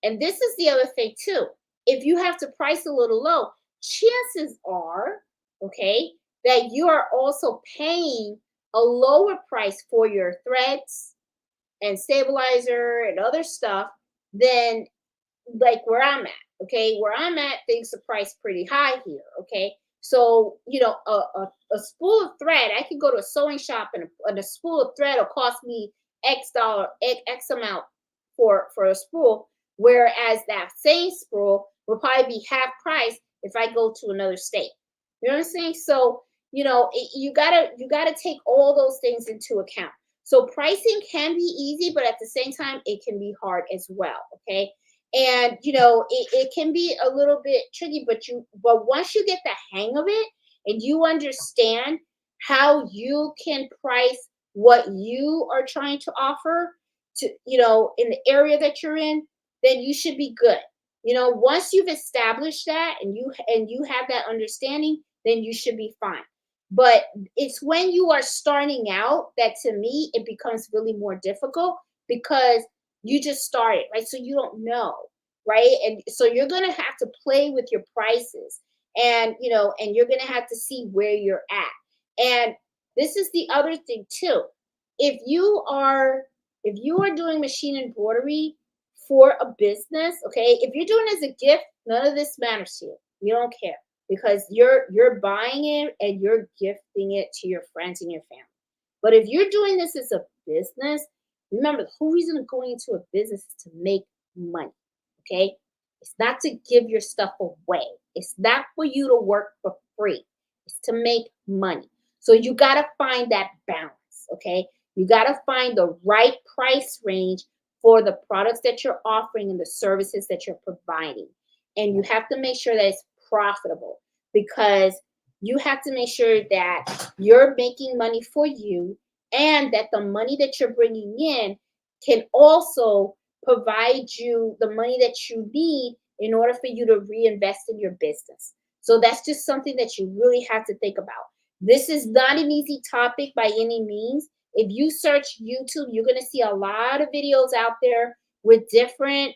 And this is the other thing too. If you have to price a little low, chances are, okay, that you are also paying a lower price for your threads and stabilizer and other stuff than like where I'm at. Okay, where I'm at, things are priced pretty high here. Okay, so a spool of thread, I could go to a sewing shop and a spool of thread will cost me X amount for a spool, whereas that same spool will probably be half price if I go to another state. You know what I'm saying? So you gotta take all those things into account. So pricing can be easy, but at the same time, it can be hard as well. Okay. And it can be a little bit tricky, but once you get the hang of it and you understand how you can price what you are trying to offer to, in the area that you're in, then you should be good. Once you've established that and you have that understanding, then you should be fine. But it's when you are starting out that to me it becomes really more difficult because you just started, right? So you don't know, right? And so you're going to have to play with your prices and, and you're going to have to see where you're at. And this is the other thing too. If you are doing machine embroidery for a business, okay? If you're doing it as a gift, none of this matters to you. You don't care because you're buying it and you're gifting it to your friends and your family. But if you're doing this as a business, remember the whole reason of going into a business is to make money. Okay? It's not to give your stuff away. It's not for you to work for free. It's to make money. So you got to find that balance, okay? You got to find the right price range for the products that you're offering and the services that you're providing. And you have to make sure that it's profitable because you have to make sure that you're making money for you and that the money that you're bringing in can also provide you the money that you need in order for you to reinvest in your business. So that's just something that you really have to think about. This is not an easy topic by any means. If you search YouTube, you're going to see a lot of videos out there with different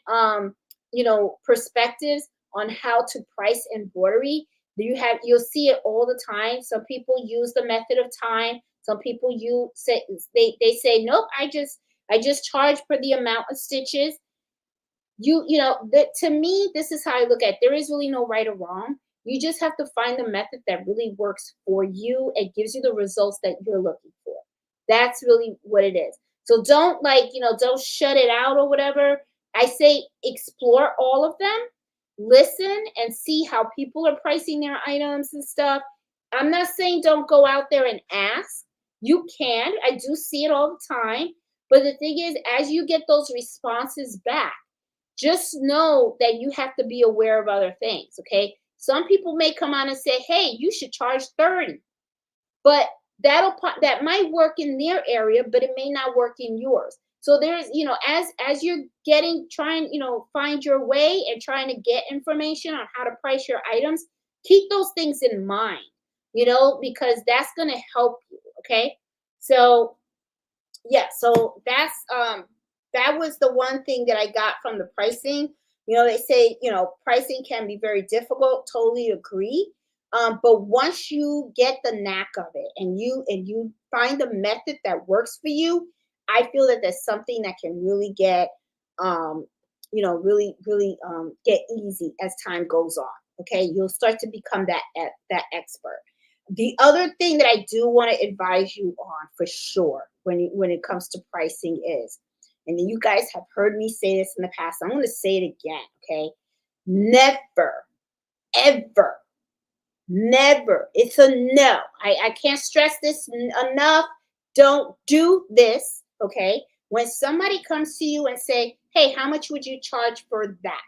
perspectives on how to price embroidery. You'll see it all the time. Some people use the method of time. Some people they say, nope, I just charge for the amount of stitches. To me, this is how I look at it. There is really no right or wrong. You just have to find the method that really works for you and gives you the results that you're looking for. That's really what it is. So don't shut it out or whatever. I say explore all of them, listen and see how people are pricing their items and stuff. I'm not saying don't go out there and ask. You can. I do see it all the time. But the thing is, as you get those responses back, just know that you have to be aware of other things, okay? Some people may come on and say, hey, you should charge 30, but that might work in their area, but it may not work in yours. So there's, as you're find your way and trying to get information on how to price your items, keep those things in mind, because that's going to help you, okay? So yeah, so that was the one thing that I got from the pricing. They say, pricing can be very difficult. Totally agree. But once you get the knack of it and you find a method that works for you, I feel that there's something that can really get, really get easy as time goes on. Okay, you'll start to become that expert. The other thing that I do want to advise you on for sure when it comes to pricing is, and you guys have heard me say this in the past, I'm going to say it again, okay? Never, ever, never. It's a no. I can't stress this enough. Don't do this, okay? When somebody comes to you and say, hey, how much would you charge for that?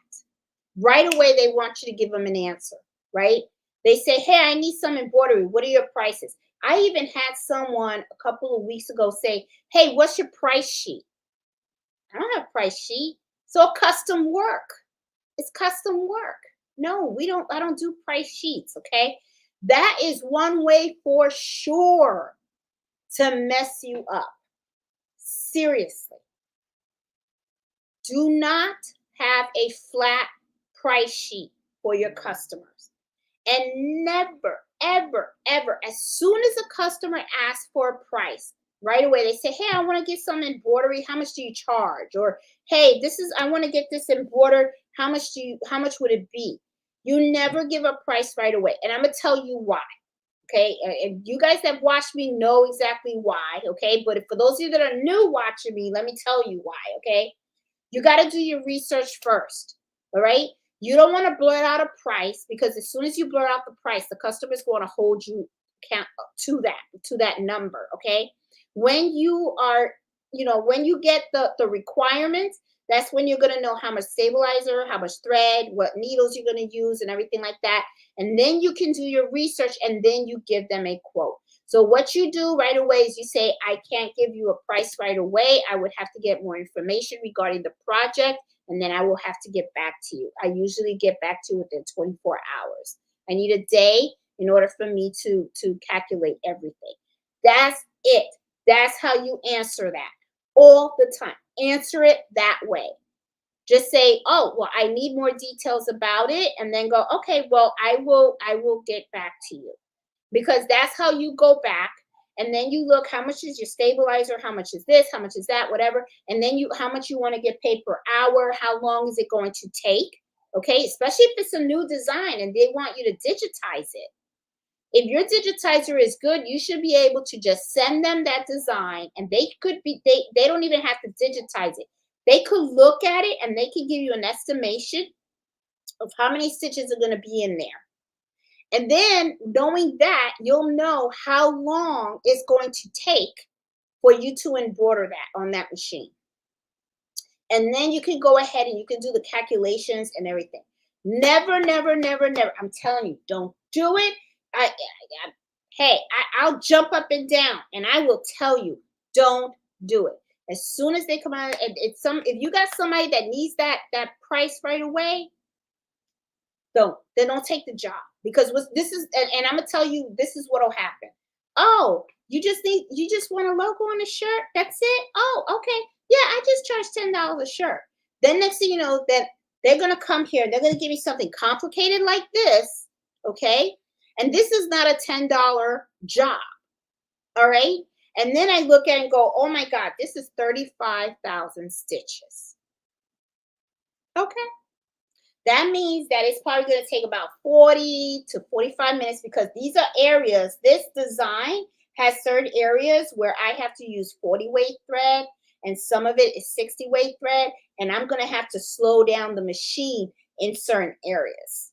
Right away, they want you to give them an answer, right? They say, hey, I need some embroidery. What are your prices? I even had someone a couple of weeks ago say, hey, what's your price sheet? I don't have a price sheet. So custom work. It's custom work. No, I don't do price sheets, okay? That is one way for sure to mess you up. Seriously. Do not have a flat price sheet for your customers. And never, ever, ever, as soon as a customer asks for a price, right away they say, hey, I want to get some embroidery. How much do you charge? Or, hey, I want to get this embroidered. How much would it be? You never give a price right away. And I'm going to tell you why. Okay. And you guys that watch me know exactly why. Okay. But for those of you that are new watching me, let me tell you why. Okay. You got to do your research first. All right. You don't want to blurt out a price, because as soon as you blurt out the price, the customer is going to hold you count to that number. Okay. When you are, when you get the requirements, that's when you're going to know how much stabilizer, how much thread, what needles you're going to use and everything like that. And then you can do your research and then you give them a quote. So what you do right away is you say, I can't give you a price right away. I would have to get more information regarding the project, and then I will have to get back to you. I usually get back to you within 24 hours. I need a day in order for me to calculate everything. That's it. That's how you answer that all the time. Answer it that way. Just say, oh, well, I need more details about it, and then go, okay, well, I will get back to you. Because that's how you go back, and then you look, how much is your stabilizer, how much is this, how much is that, whatever, and then how much you want to get paid per hour, how long is it going to take, okay? Especially if it's a new design and they want you to digitize it. If your digitizer is good, you should be able to just send them that design, and they don't even have to digitize it. They could look at it and they can give you an estimation of how many stitches are going to be in there. And then knowing that, you'll know how long it's going to take for you to embroider that on that machine. And then you can go ahead and you can do the calculations and everything. Never, never, never, never. I'm telling you, don't do it. I'll jump up and down and I will tell you, don't do it. As soon as they come out, if you got somebody that needs that price right away, Don't. They don't take the job because this is, and I'm gonna tell you, this is what'll happen. Oh, you just want a logo on a shirt. That's it. Oh, okay. Yeah, I just charge $10 a shirt. Then next thing you know, that they're gonna come here. They're gonna give me something complicated like this. Okay, and this is not a $10 job. All right. And then I look at it and go, oh my God, this is 35,000 stitches. Okay. That means that it's probably going to take about 40 to 45 minutes because these are areas. This design has certain areas where I have to use 40 weight thread and some of it is 60 weight thread. And I'm going to have to slow down the machine in certain areas.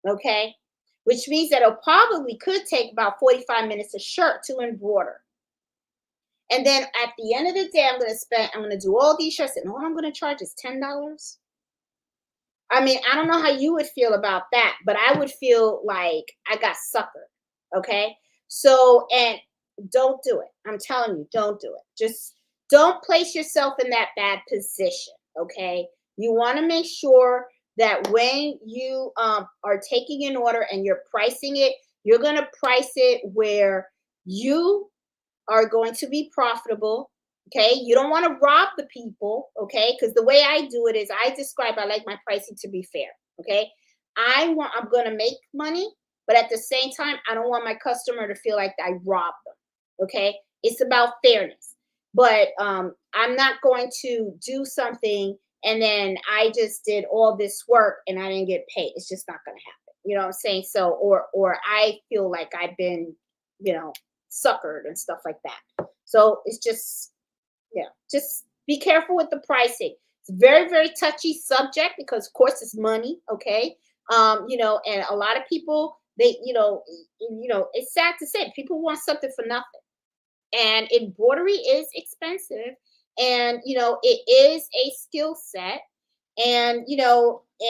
Okay. Which means that it probably could take about 45 minutes a shirt to embroider. And then at the end of the day, I'm going to do all these shirts and all I'm going to charge is $10. I mean, I don't know how you would feel about that, but I would feel like I got suckered. Okay. So, and don't do it. I'm telling you, don't do it. Just don't place yourself in that bad position. Okay. You want to make sure that when you are taking an order and you're pricing it, you're going to price it where you are going to be profitable. Okay. You don't want to rob the people. Okay. Because the way I do it is I like my pricing to be fair. Okay. I'm going to make money, but at the same time, I don't want my customer to feel like I robbed them. Okay. It's about fairness. But I'm not going to do something and then I just did all this work and I didn't get paid. It's just not going to happen. You know what I'm saying? So, or I feel like I've been, suckered and stuff like that. So it's just, yeah, just be careful with the pricing. It's a very, very touchy subject because of course it's money. Okay. And a lot of people, it's sad to say people want something for nothing. And embroidery is expensive and it is a skill set and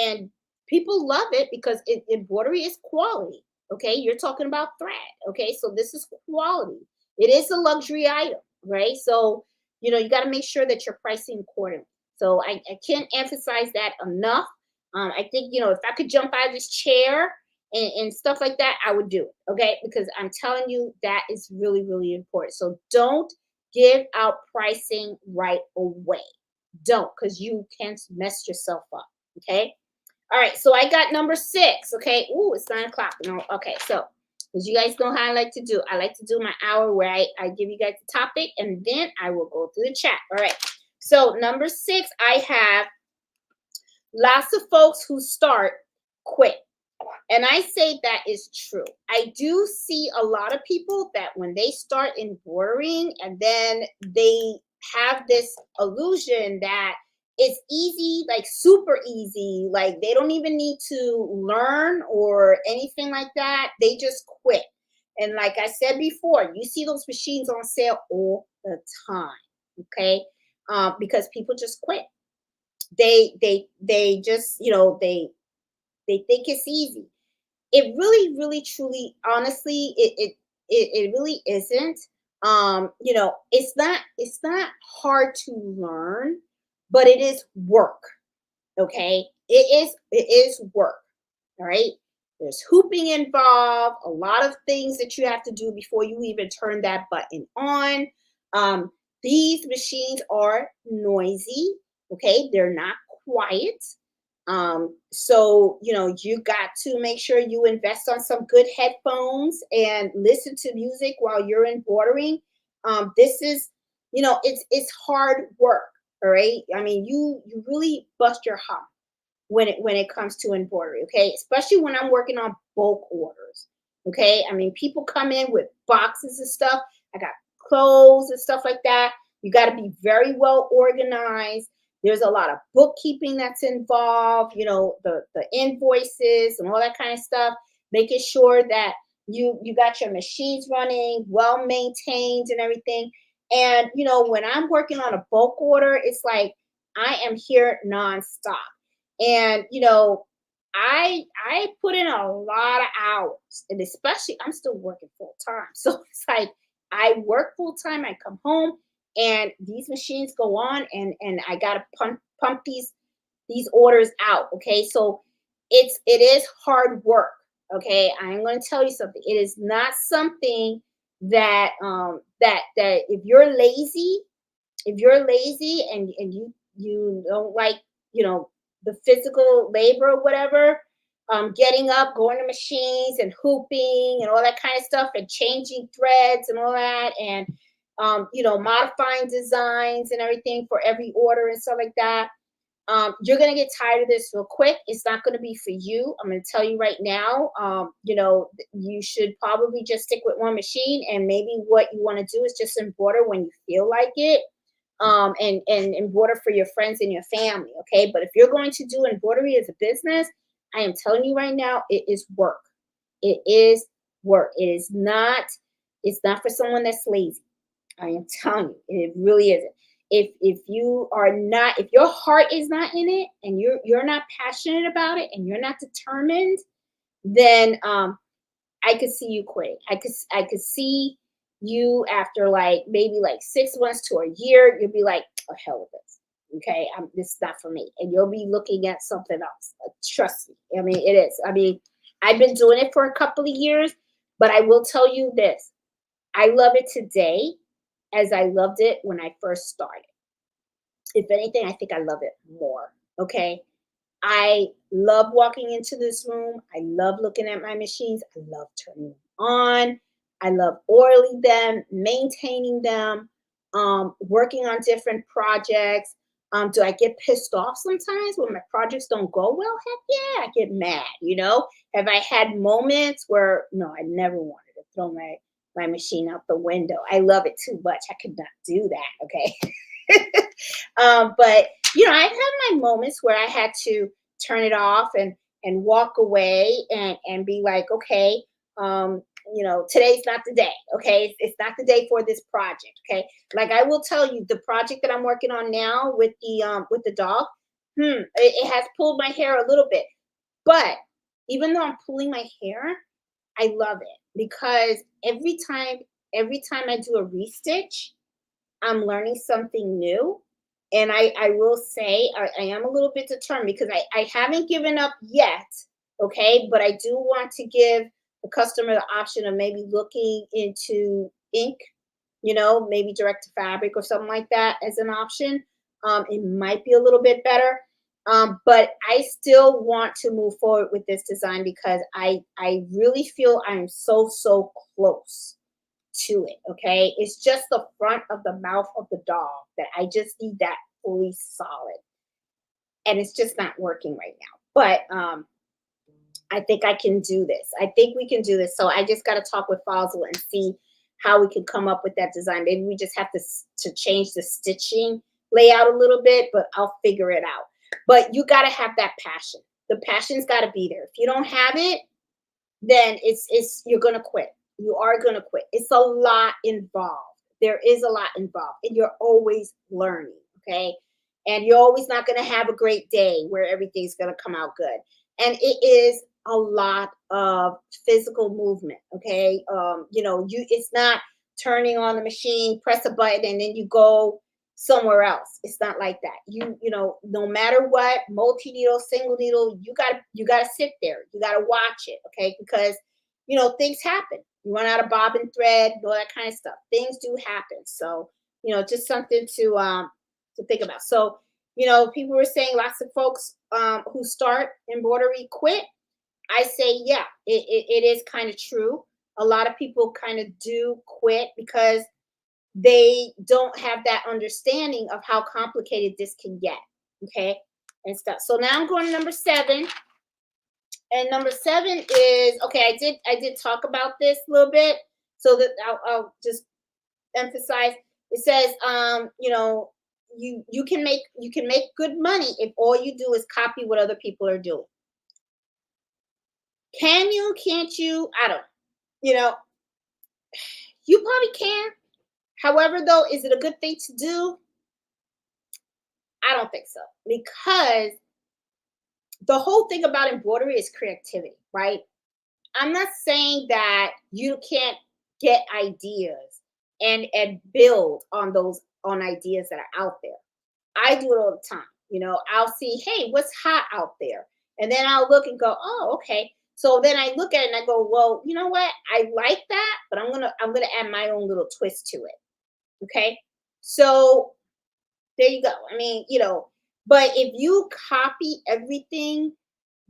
and people love it because embroidery is quality. Okay, you're talking about thread. Okay, so this is quality. It is a luxury item, right? So you got to make sure that you're pricing accordingly. So I can't emphasize that enough. I think if I could jump out of this chair and stuff like that, I would do it. Okay. Because I'm telling you, that is really, really important. So don't give out pricing right away. Don't, because you can mess yourself up. Okay. All right. So I got number 6. Okay. Ooh, it's 9 o'clock. No. Okay. So, because you guys know how I like to do, I like to do my hour where I give you guys the topic and then I will go through the chat. All right. So number 6, I have lots of folks who start quit. And I say that is true. I do see a lot of people that when they start embroidering and then they have this illusion that it's easy, like super easy, like they don't even need to learn or anything like that. They just quit. And like I said before, you see those machines on sale all the time. Okay. Because people just quit. They just, they think it's easy. It really, really, truly, honestly, it really isn't. It's not hard to learn, but it is work. Okay, it is work. All right. There's hooping involved, a lot of things that you have to do before you even turn that button on. These machines are noisy. Okay, they're not quiet. So you got to make sure you invest on some good headphones and listen to music while you're embroidering. This is, it's hard work. All right. I mean, you really bust your hump when it comes to embroidery. Okay, especially when I'm working on bulk orders. Okay, I mean, people come in with boxes and stuff. I got clothes and stuff like that. You got to be very well organized. There's a lot of bookkeeping that's involved, the invoices and all that kind of stuff, making sure that you got your machines running, well maintained and everything. And, when I'm working on a bulk order, it's like I am here nonstop. And, I put in a lot of hours and especially I'm still working full time. So it's like I work full time, I come home and these machines go on and I gotta pump these orders out. Okay. So it is hard work. Okay, I'm going to tell you something. It is not something that that if you're lazy, and you don't like, you know, the physical labor or whatever, getting up, going to machines and hooping and all that kind of stuff, and changing threads and all that, and modifying designs and everything for every order and stuff like that. You're going to get tired of this real quick. It's not going to be for you. I'm going to tell you right now. You should probably just stick with one machine, and maybe what you want to do is just embroider when you feel like it, and embroider for your friends and your family. Okay, but if you're going to do embroidery as a business, I am telling you right now, it is work. It is work. It is not. It's not for someone that's lazy. I am telling you, it really isn't. If you are not, if your heart is not in it, and you're not passionate about it, and you're not determined, then I could see you quitting. I could see you after like maybe like 6 months to a year, you'll be like, oh hell with this. Okay, this is not for me, and you'll be looking at something else. Trust me. I mean, it is. I mean, I've been doing it for a couple of years, but I will tell you this: I love it today as I loved it when I first started. If anything, I think I love it more. Okay. I love walking into this room. I love looking at my machines. I love turning them on. I love oiling them, maintaining them, working on different projects. Do I get pissed off sometimes when my projects don't go well? Heck yeah, I get mad. Have I had moments where no, I never wanted to throw my machine out the window? I love it too much. I could not do that. Okay. But I've had my moments where I had to turn it off and walk away and be like, okay, today's not the day. Okay, it's not the day for this project. Okay, like I will tell you, the project that I'm working on now with the dog, it has pulled my hair a little bit, but even though I'm pulling my hair, I love it because every time I do a restitch, I'm learning something new. And I will say I am a little bit determined because I haven't given up yet. Okay. But I do want to give the customer the option of maybe looking into ink, maybe direct to fabric or something like that as an option. It might be a little bit better. But I still want to move forward with this design because I really feel I'm so close to it. Okay. It's just the front of the mouth of the dog that I just need that fully solid. And it's just not working right now. But I think I can do this. I think we can do this. So I just got to talk with Fossil and see how we can come up with that design. Maybe we just have to change the stitching layout a little bit, but I'll figure it out. But you got to have that passion. The passion's got to be there. If you don't have it, then it's you're gonna quit. You are gonna quit. It's a lot involved. There is a lot involved, and you're always learning. Okay, and you're always not gonna have a great day where everything's gonna come out good. And it is a lot of physical movement. Okay, it's not turning on the machine, press a button, and then you go somewhere else. It's not like that. No matter what, multi needle, single needle, you gotta sit there. You gotta watch it, okay? Because things happen. You run out of bobbin thread, all that kind of stuff. Things do happen. So just something to think about. So people were saying lots of folks who start embroidery quit. I say, yeah, it is kind of true. A lot of people kind of do quit because they don't have that understanding of how complicated this can get. Okay. And stuff. So now I'm going to number 7. And number 7 is okay. I did talk about this a little bit. So that I'll just emphasize. It says, you can make good money if all you do is copy what other people are doing. Can you? Can't you? I don't. You know, you probably can. However, though, is it a good thing to do? I don't think so. Because the whole thing about embroidery is creativity, right? I'm not saying that you can't get ideas and build on ideas that are out there. I do it all the time. I'll see, hey, what's hot out there? And then I'll look and go, oh, okay. So then I look at it and I go, well, you know what? I like that, but I'm gonna add my own little twist to it. Okay. So there you go. I mean, but if you copy everything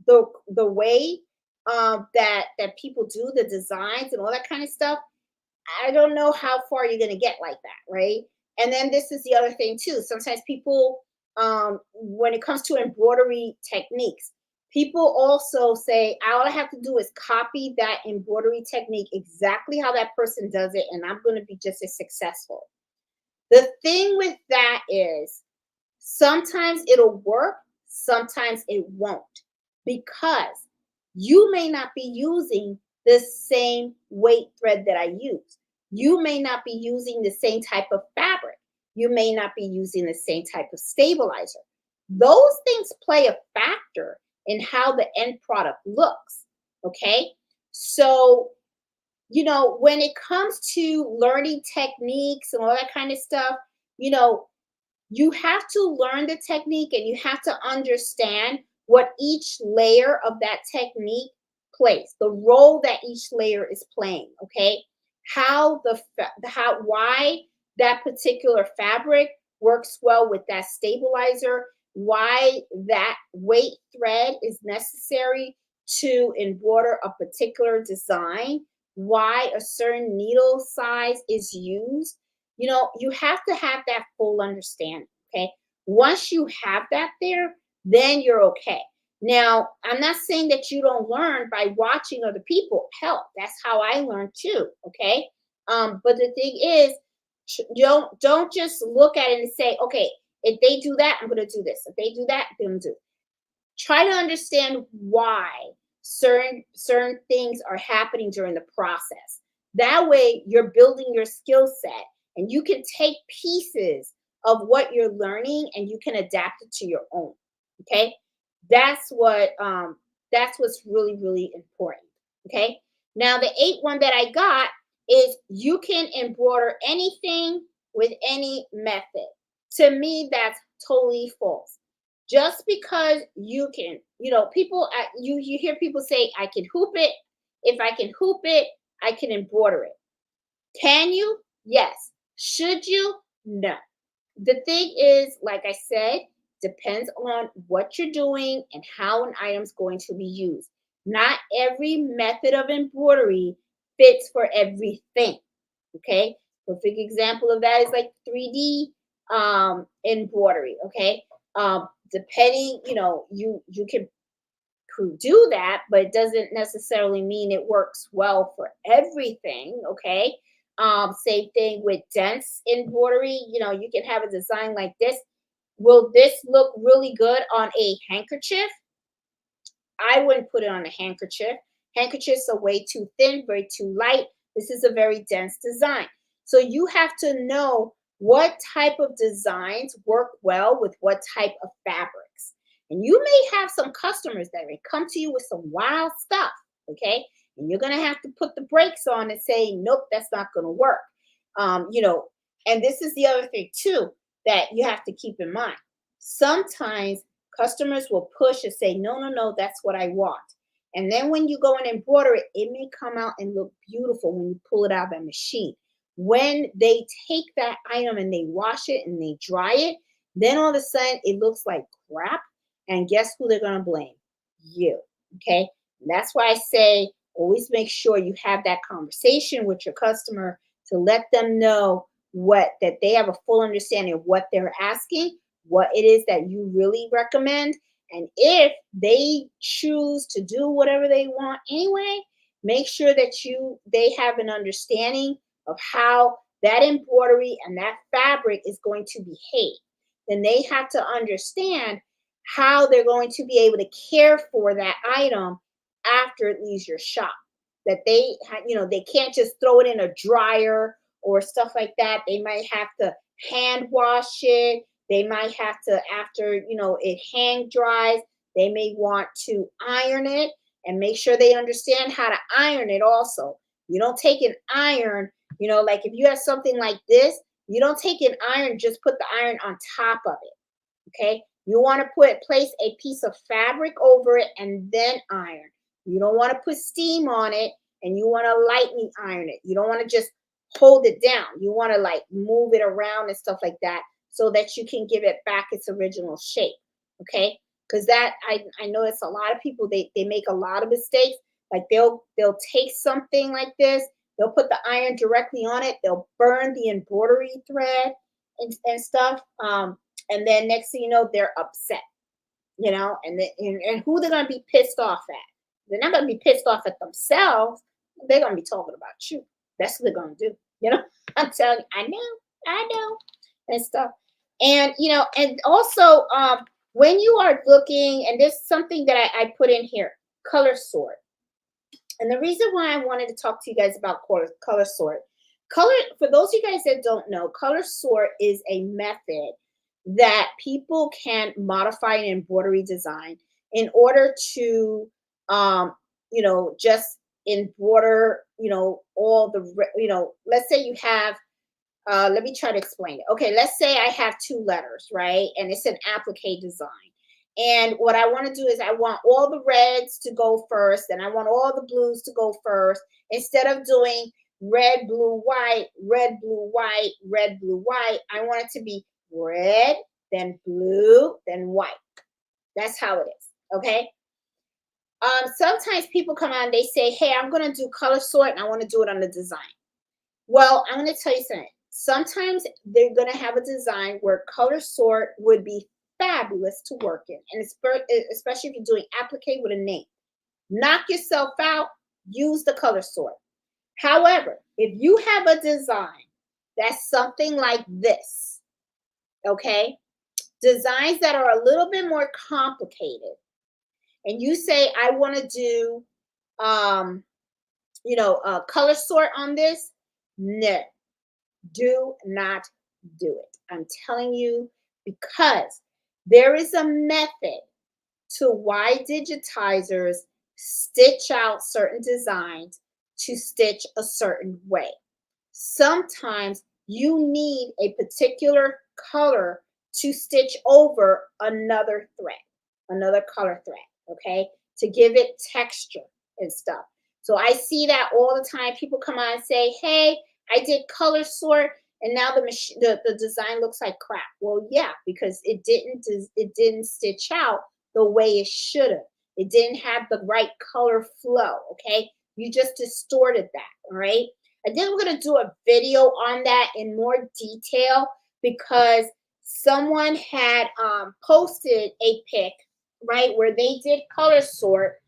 the way that people do the designs and all that kind of stuff, I don't know how far you're gonna get like that, right? And then this is the other thing too. Sometimes people, when it comes to embroidery techniques, people also say, all I have to do is copy that embroidery technique exactly how that person does it, and I'm gonna be just as successful. The thing with that is sometimes it'll work, sometimes it won't, because you may not be using the same weight thread that I use. You may not be using the same type of fabric. You may not be using the same type of stabilizer. Those things play a factor in how the end product looks. Okay. So, when it comes to learning techniques and all that kind of stuff, you know, you have to learn the technique and you have to understand what each layer of that technique plays, the role that each layer is playing. Okay, why that particular fabric works well with that stabilizer, why that weight thread is necessary to embroider a particular design, why a certain needle size is used. You have to have that full understanding. Okay. Once you have that there, then you're okay. Now, I'm not saying that you don't learn by watching other people. Hell, that's how I learned too. Okay. But the thing is, don't just look at it and say, okay, if they do that, I'm gonna do this. If they do that, I'm gonna do. Try to understand why certain things are happening during the process. That way you're building your skill set and you can take pieces of what you're learning and you can adapt it to your own. Okay. That's what's really, really important. Okay. Now the eight one that I got is you can embroider anything with any method. To me, that's totally false. Just because you can, people, you hear people say, I can hoop it. If I can hoop it, I can embroider it. Can you? Yes. Should you? No. The thing is, like I said, depends on what you're doing and how an item's going to be used. Not every method of embroidery fits for everything. Okay. Perfect example of that is like 3D embroidery. Okay. Depending, you can do that, but it doesn't necessarily mean it works well for everything. Okay. Same thing with dense embroidery. You can have a design like this. Will this look really good on a handkerchief? I wouldn't put it on a handkerchief. Handkerchiefs are way too thin, very too light. This is a very dense design. So you have to know what type of designs work well with what type of fabrics. And you may have some customers that may come to you with some wild stuff, okay? And you're gonna have to put the brakes on and say, nope, that's not gonna work. Um, you know, and this is the other thing too that you have to keep in mind. Sometimes customers will push and say, no, no, no, that's what I want. And then when you go and embroider it, it may come out and look beautiful when you pull it out of that machine. When they take that item and they wash it and they dry it, then all of a sudden it looks like crap. And guess who they're going to blame? You. Okay. And that's why I say always make sure you have that conversation with your customer to let them know that they have a full understanding of what they're asking, what it is that you really recommend. And if they choose to do whatever they want anyway, make sure that they have an understanding of how that embroidery and that fabric is going to behave. Then they have to understand how they're going to be able to care for that item after it leaves your shop. That they can't just throw it in a dryer or stuff like that. They might have to hand wash it. They might have to, after it hang dries, they may want to iron it and make sure they understand how to iron it also. You don't take an iron, like if you have something like this, you don't take an iron, just put the iron on top of it. Okay. You want to place a piece of fabric over it and then iron. You don't want to put steam on it, and you want to lightly iron it. You don't want to just hold it down. You want to like move it around and stuff like that so that you can give it back its original shape. Okay? Because that I know it's a lot of people, they make a lot of mistakes. Like they'll take something like this, they'll put the iron directly on it, they'll burn the embroidery thread and stuff. And then next thing you know, they're upset, and who they're gonna be pissed off at. They're not gonna be pissed off at themselves. They're gonna be talking about you. That's what they're gonna do. I'm telling you, I know, and stuff. And and also when you are looking, and there's something that I put in here, color sort. And the reason why I wanted to talk to you guys about color sort, for those of you guys that don't know, color sort is a method that people can modify an embroidery design in order to, just embroider, all the, let's say you have, let me try to explain it. Okay, let's say I have two letters, right? And it's an applique design. And what I want to do is I want all the reds to go first, and I want all the blues to go first. Instead of doing red, blue, white, red, blue, white, red, blue, white, I want it to be red, then blue, then white. That's how it is. Okay. Sometimes people come out and they say, hey, I'm going to do color sort and I want to do it on the design. Well, I'm going to tell you something. Sometimes they're going to have a design where color sort would be fabulous to work in, and especially if you're doing applique with a name. Knock yourself out, use the color sort. However, if you have a design that's something like this, okay, designs that are a little bit more complicated, and you say, I want to do, color sort on this, no, do not do it. I'm telling you, because there is a method to why digitizers stitch out certain designs to stitch a certain way. Sometimes you need a particular color to stitch over another thread, another color thread, okay, to give it texture and stuff. So I see that all the time. People come on and say, hey, I did color sort, and now the design looks like crap. Well, yeah, because it didn't stitch out the way it should have. It didn't have the right color flow. Okay, you just distorted that. All right. I think we're gonna do a video on that in more detail because someone had posted a pic, right, where they did color sort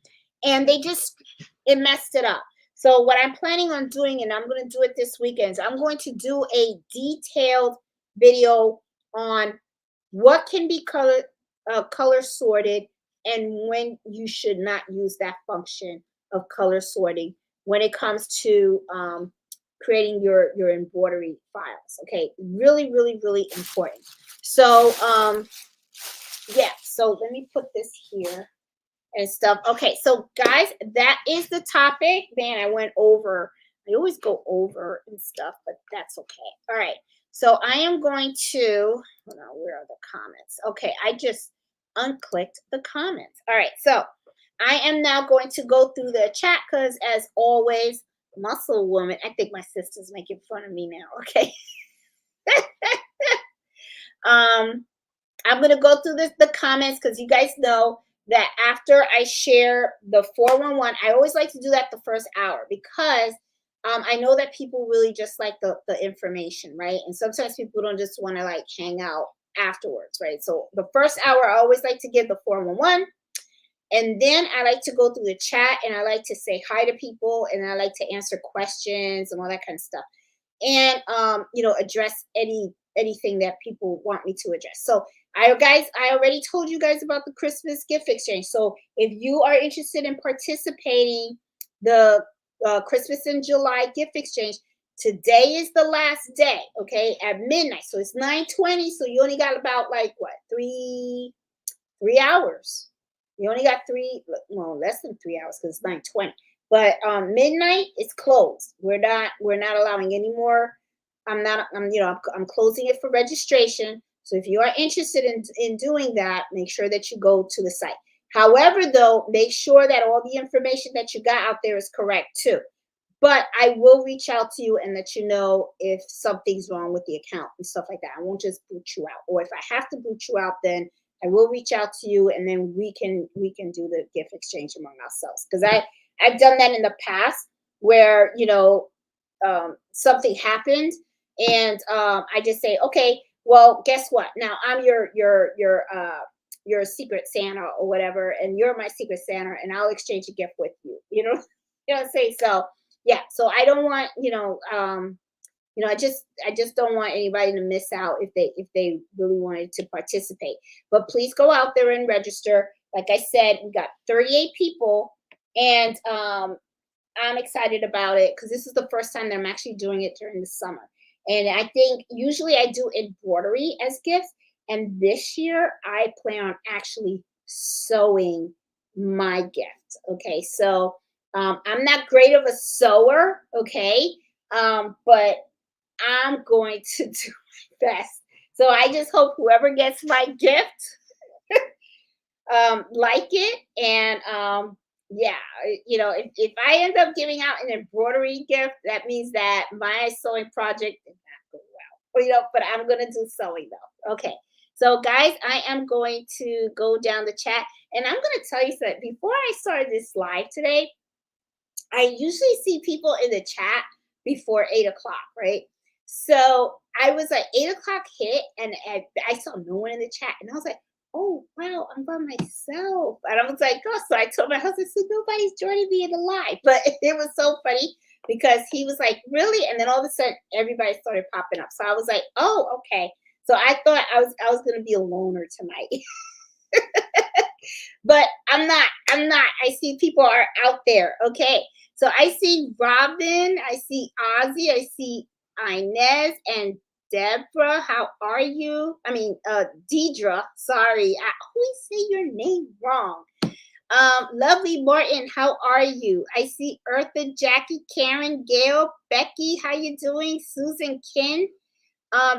and it messed it up. So what I'm planning on doing, and I'm going to do it this weekend, is I'm going to do a detailed video on what can be color sorted and when you should not use that function of color sorting when it comes to creating your embroidery files. Okay, really, really, really important. So yeah, so let me put this here and stuff. Okay, so guys, that is the topic. Man, I went over. I always go over and stuff, but that's okay. All right, so I am going to, hold on, where are the comments? Okay, I just unclicked the comments. All right, so I am now going to go through the chat because, as always, muscle woman, I think my sister's making fun of me now. Okay. I'm going to go through the comments because you guys know that after I share the 411, I always like to do that the first hour because I know that people really just like the information, right? And sometimes people don't just want to like hang out afterwards, right? So the first hour, I always like to give the 411. And then I like to go through the chat and I like to say hi to people and I like to answer questions and all that kind of stuff. And address anything that people want me to address. So I already told you guys about the Christmas gift exchange. So if you are interested in participating the Christmas in July gift exchange, today is the last day, okay, at midnight. So it's 9:20. So you only got about like what, three hours. You only got less than 3 hours because it's 9:20. But midnight is closed. We're not allowing any more. I'm closing it for registration. So if you are interested in doing that, make sure that you go to the site. However, though, make sure that all the information that you got out there is correct too. But I will reach out to you and let you know if something's wrong with the account and stuff like that. I won't just boot you out. Or if I have to boot you out, then I will reach out to you and then we can do the gift exchange among ourselves. Because I've done that in the past where something happened and I just say, okay, well, guess what? Now I'm your secret Santa or whatever, and you're my secret Santa, and I'll exchange a gift with you. You know what I'm saying? So yeah, so I don't want, I just don't want anybody to miss out if they really wanted to participate. But please go out there and register. Like I said, we got 38 people, and I'm excited about it because this is the first time that I'm actually doing it during the summer. And I think usually I do embroidery as gifts, and this year I plan on actually sewing my gift. Okay, so I'm not great of a sewer, okay, but I'm going to do my best. So I just hope whoever gets my gift like it. And yeah, if I end up giving out an embroidery gift, that means that my sewing project did not go well. But I'm gonna do sewing though. Okay. So guys, I am going to go down the chat and I'm gonna tell you something. Before I started this live today, I usually see people in the chat before 8 o'clock, right? So I was like 8 o'clock hit and I saw no one in the chat. And I was like, oh wow, I'm by myself. And I was like, oh, so I told my husband, so nobody's joining me in the live. But it was so funny because he was like, really? And then all of a sudden everybody started popping up. So I was like, oh, okay. So I thought I was gonna be a loner tonight. But I'm not. I see people are out there. Okay. So I see Robin, I see Ozzy, I see Inez and Deborah. How are you? I mean, Deidre. Sorry, I always say your name wrong. Lovely Martin, how are you? I see Eartha, Jackie, Karen, Gail, Becky. How you doing? Susan, Ken,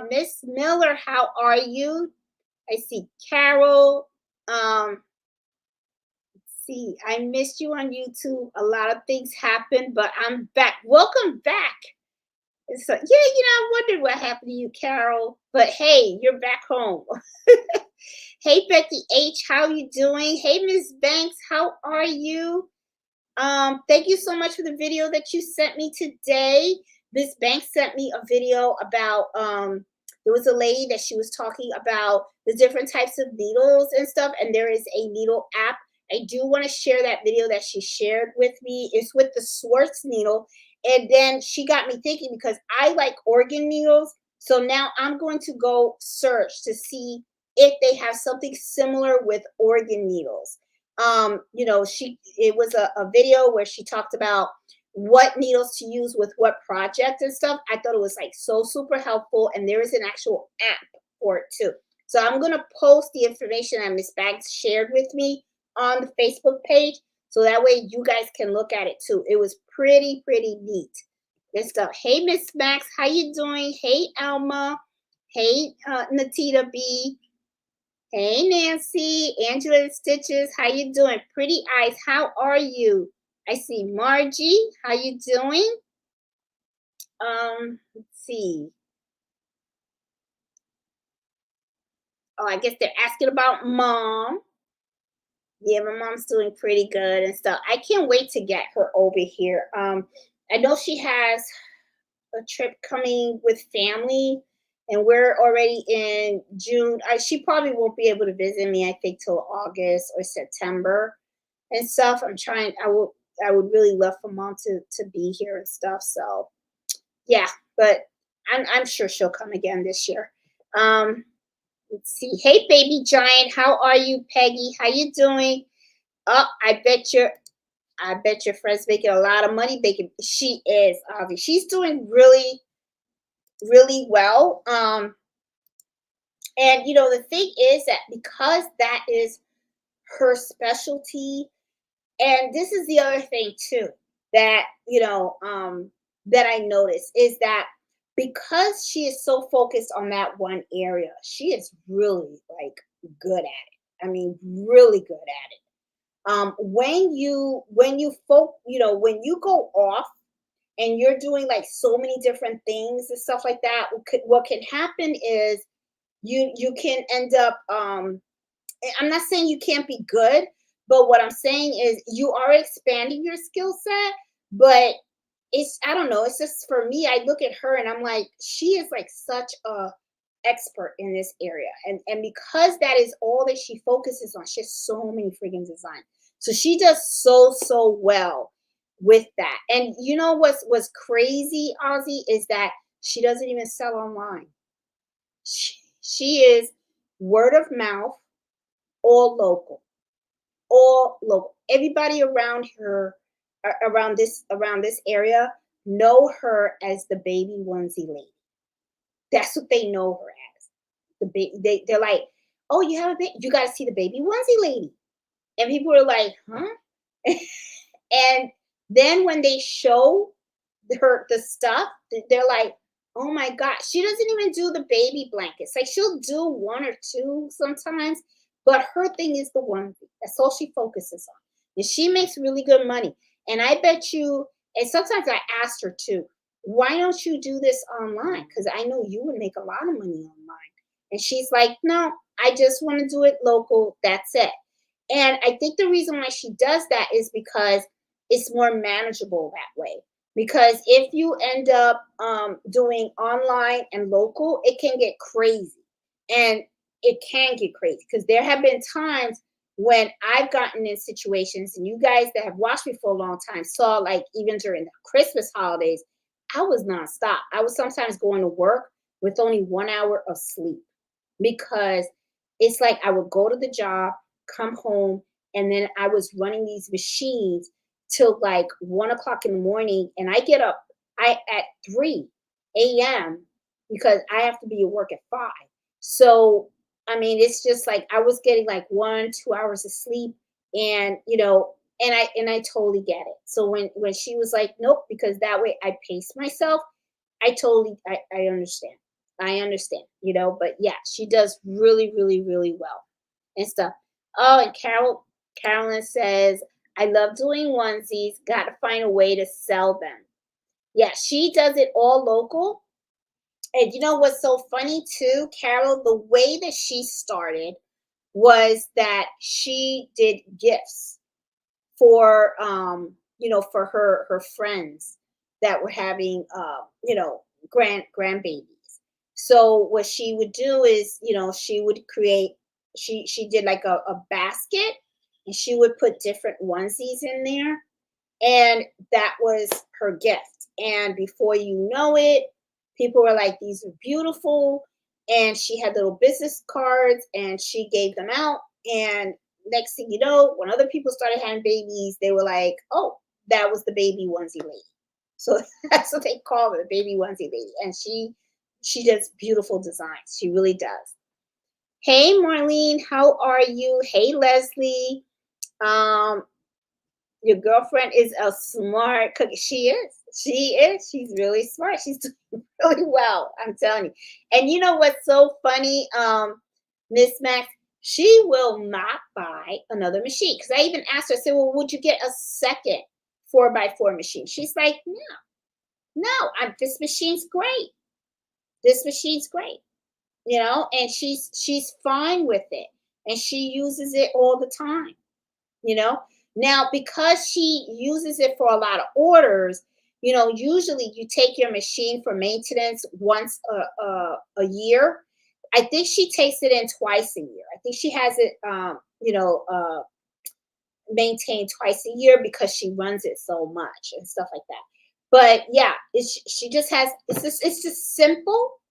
Miss Miller. How are you? I see Carol. See, I missed you on YouTube. A lot of things happened, but I'm back. Welcome back. So yeah, I wondered what happened to you, Carol. But hey, you're back home. Hey, Becky H, how you doing? Hey, Miss Banks, how are you? Thank you so much for the video that you sent me today. Miss Banks sent me a video about there was a lady that she was talking about the different types of needles and stuff, and there is a needle app. I do want to share that video that she shared with me. It's with the Swartz needle. And then she got me thinking because I like organ needles. So now I'm going to go search to see if they have something similar with organ needles. It was a video where she talked about what needles to use with what project and stuff. I thought it was like so super helpful. And there is an actual app for it too. So I'm going to post the information that Miss Banks shared with me on the Facebook page, so that way you guys can look at it too. It was pretty neat. Good stuff. Hey, Miss Max, how you doing? Hey, Alma. Hey, Natita B. Hey, Nancy. Angela Stitches, how you doing? Pretty Eyes, how are you? I see Margie. How you doing? Let's see. Oh, I guess they're asking about Mom. Yeah, my mom's doing pretty good and stuff. I can't wait to get her over here. I know she has a trip coming with family, and we're already in June. She probably won't be able to visit me, I think, till August or September and stuff. I would really love for mom to be here and stuff. So yeah, but I'm sure she'll come again this year. Let's see. Hey, baby giant, how are you, Peggy? How you doing? Oh, I bet your friend's making a lot of money baking. She is, Avi. She's doing really, really well. And the thing is that because that is her specialty, and this is the other thing too that that I noticed is that because she is so focused on that one area, she is really like good at it. I mean, really good at it. When you go off and you're doing like so many different things and stuff like that, what can happen is you can end up I'm not saying you can't be good, but what I'm saying is you are expanding your skill set, but I don't know, it's just for me, I look at her and I'm like, she is like such a expert in this area. And because that is all that she focuses on, she has so many freaking designs. So she does so well with that. And you know what's crazy, Ozzy, is that she doesn't even sell online. She is word of mouth, all local, all local. Everybody around her, around this area, know her as the baby onesie lady. That's what they know her as. They're like, oh, you have a baby, you got to see the baby onesie lady, and people are like, huh? And then when they show her the stuff, they're like, oh my god, she doesn't even do the baby blankets. Like she'll do one or two sometimes, but her thing is the onesie. That's all she focuses on, and she makes really good money. And I bet you, and sometimes I asked her too, why don't you do this online, because I know you would make a lot of money online. And she's like, no, I just want to do it local, that's it. And I think the reason why she does that is because it's more manageable that way. Because if you end up doing online and local, it can get crazy. And it can get crazy because there have been times when I've gotten in situations, and you guys that have watched me for a long time saw, like, even during the Christmas holidays, I was nonstop. I was sometimes going to work with only 1 hour of sleep because it's like I would go to the job, come home, and then I was running these machines till like 1 o'clock in the morning, and I get up I at 3 a.m. because I have to be at work at 5. So I mean, it's just like I was getting like 1, 2 hours of sleep, and and I totally get it. So when she was like, nope, because that way I pace myself, I understand. I understand, but yeah, she does really, really, really well and stuff. Oh, and Carolyn says, I love doing onesies, gotta find a way to sell them. Yeah, she does it all local. And you know what's so funny too, Carol? The way that she started was that she did gifts for for her friends that were having grandbabies. So what she would do is, she would create, she did like a basket, and she would put different onesies in there, and that was her gift. And before you know it, people were like, these are beautiful. And she had little business cards and she gave them out. And next thing you know, when other people started having babies, they were like, oh, that was the baby onesie lady. So that's what they call her, the baby onesie lady. And she does beautiful designs. She really does. Hey, Marlene, how are you? Hey, Leslie. Um, your girlfriend is a smart cookie. She is. She is. She's really smart. She's doing really well. I'm telling you. And you know what's so funny, Miss Max? She will not buy another machine. Because I even asked her, I said, well, would you get a second 4x4 machine? She's like, this machine's great. This machine's great. And she's fine with it. And she uses it all the time. Now, because she uses it for a lot of orders, usually you take your machine for maintenance once a year. I think she takes it in twice a year. I think she has it, maintained twice a year because she runs it so much and stuff like that. But yeah, she just has, it's just simple.